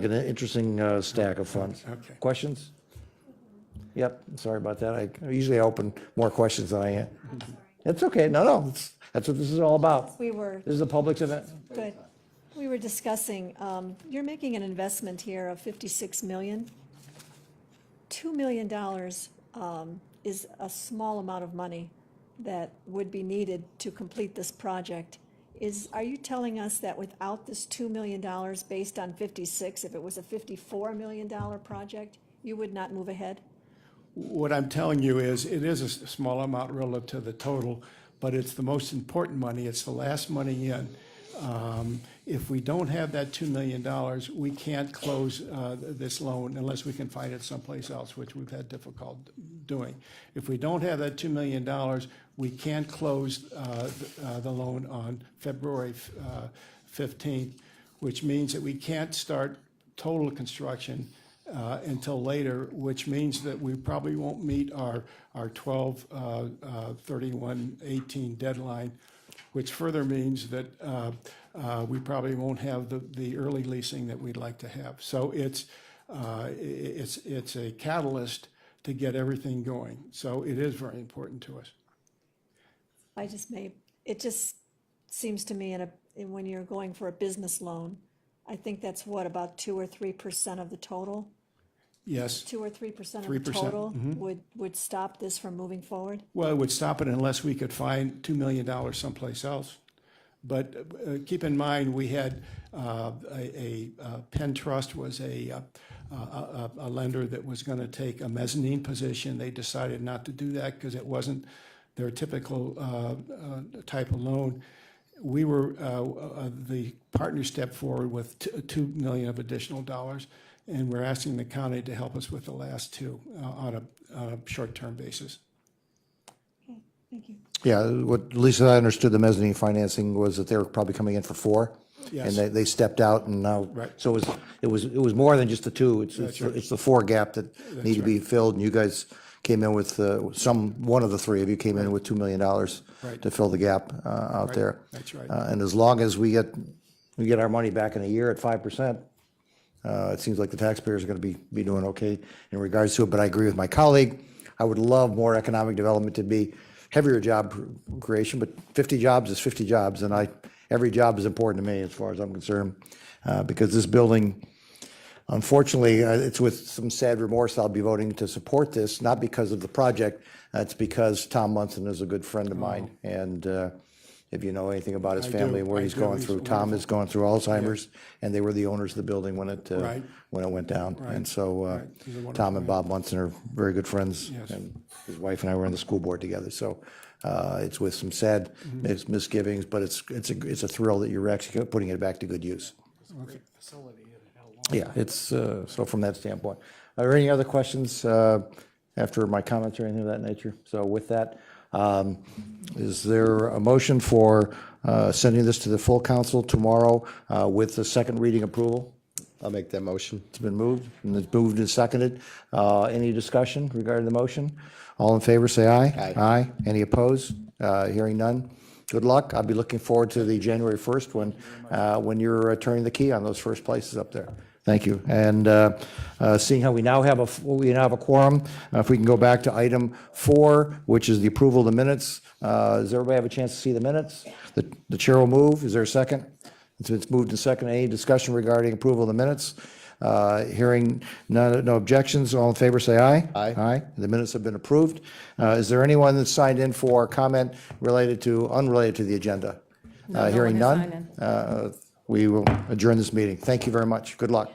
Speaker 1: an interesting stack of funds.
Speaker 8: Okay.
Speaker 1: Questions? Yep, sorry about that. I usually open more questions than I am. It's okay, no, that's what this is all about.
Speaker 12: We were,
Speaker 1: This is a public event.
Speaker 12: good. We were discussing, you're making an investment here of $56 million. $2 million is a small amount of money that would be needed to complete this project. Are you telling us that without this $2 million based on 56, if it was a $54 million project, you would not move ahead?
Speaker 8: What I'm telling you is, it is a small amount relative to the total, but it's the most important money. It's the last money in. If we don't have that $2 million, we can't close this loan unless we can find it someplace else, which we've had difficulty doing. If we don't have that $2 million, we can't close the loan on February 15th, which means that we can't start total construction until later, which means that we probably won't meet our 12/31/18 deadline, which further means that we probably won't have the early leasing that we'd like to have. So it's a catalyst to get everything going. So it is very important to us.
Speaker 12: It just seems to me when you're going for a business loan, I think that's what, about 2 or 3% of the total?
Speaker 8: Yes.
Speaker 12: 2 or 3% of the
Speaker 8: 3%,
Speaker 12: total would stop this from moving forward?
Speaker 8: Well, it would stop it unless we could find $2 million someplace else. But keep in mind, we had a Penn Trust was a lender that was going to take a mezzanine position. They decided not to do that because it wasn't their typical type of loan. We were, the partner stepped forward with $2 million of additional dollars, and we're asking the county to help us with the last two on a short-term basis.
Speaker 12: Okay, thank you.
Speaker 1: Yeah, what, at least I understood the mezzanine financing was that they were probably coming in for 4.
Speaker 8: Yes.
Speaker 1: And they stepped out and now,
Speaker 8: Right.
Speaker 1: so it was more than just the 2. It's
Speaker 8: right.
Speaker 1: it's the 4 gap that needed to be filled, and you guys came in with one of the 3 of you came in with $2 million to fill the gap out
Speaker 8: Right.
Speaker 1: there.
Speaker 8: That's right.
Speaker 1: And as long as we get our money back in a year at 5%, it seems like the taxpayers are going to be doing okay in regards to it. But I agree with my colleague. I would love more economic development to be heavier job creation, but 50 jobs is 50 jobs, and every job is important to me as far as I'm concerned, because this building, unfortunately, it's with some sad remorse I'll be voting to support this, not because of the project, it's because Tom Munson is a good friend of mine, and if you know anything about his
Speaker 8: I
Speaker 1: family
Speaker 8: do,
Speaker 1: and where
Speaker 8: I
Speaker 1: he's
Speaker 8: do.
Speaker 1: going
Speaker 8: He's
Speaker 1: through. Tom
Speaker 8: wonderful.
Speaker 1: is going through Alzheimer's, and they were the owners of the building when it
Speaker 8: Right.
Speaker 1: went down.
Speaker 8: Right.
Speaker 1: And so
Speaker 8: Right. He's a wonderful
Speaker 1: Tom and
Speaker 8: man.
Speaker 1: Bob Munson are very good friends.
Speaker 8: Yes.
Speaker 1: And his wife and I were on the school board together. So it's with some sad
Speaker 8: Mm-hmm.
Speaker 1: misgivings, but it's a thrill that you're actually putting it back to good use. Yeah, it's, so from that standpoint. Are there any other questions after my comments or anything of that nature? So with that, is there a motion for sending this to the full council tomorrow with the second reading approval?
Speaker 7: I'll make that motion.
Speaker 1: It's been moved, and it's moved and seconded. Any discussion regarding the motion? All in favor, say aye.
Speaker 7: Aye.
Speaker 1: Aye. Any opposed? Hearing none. Good luck. I'll be looking forward to the January 1st when you're turning the key on those first places up there. Thank you. And seeing how we now have a quorum, if we can go back to item 4, which is the approval of the minutes. Does everybody have a chance to see the minutes? The chair will move. Is there a second? It's moved and second. Any discussion regarding approval of the minutes? Hearing none, no objections. All in favor, say aye.
Speaker 7: Aye.
Speaker 1: Aye. The minutes have been approved. Is there anyone that's signed in for comment unrelated to the agenda?
Speaker 2: No one
Speaker 1: Hearing
Speaker 2: has
Speaker 1: none.
Speaker 2: signed
Speaker 1: We will adjourn this meeting. Thank you very much. Good luck.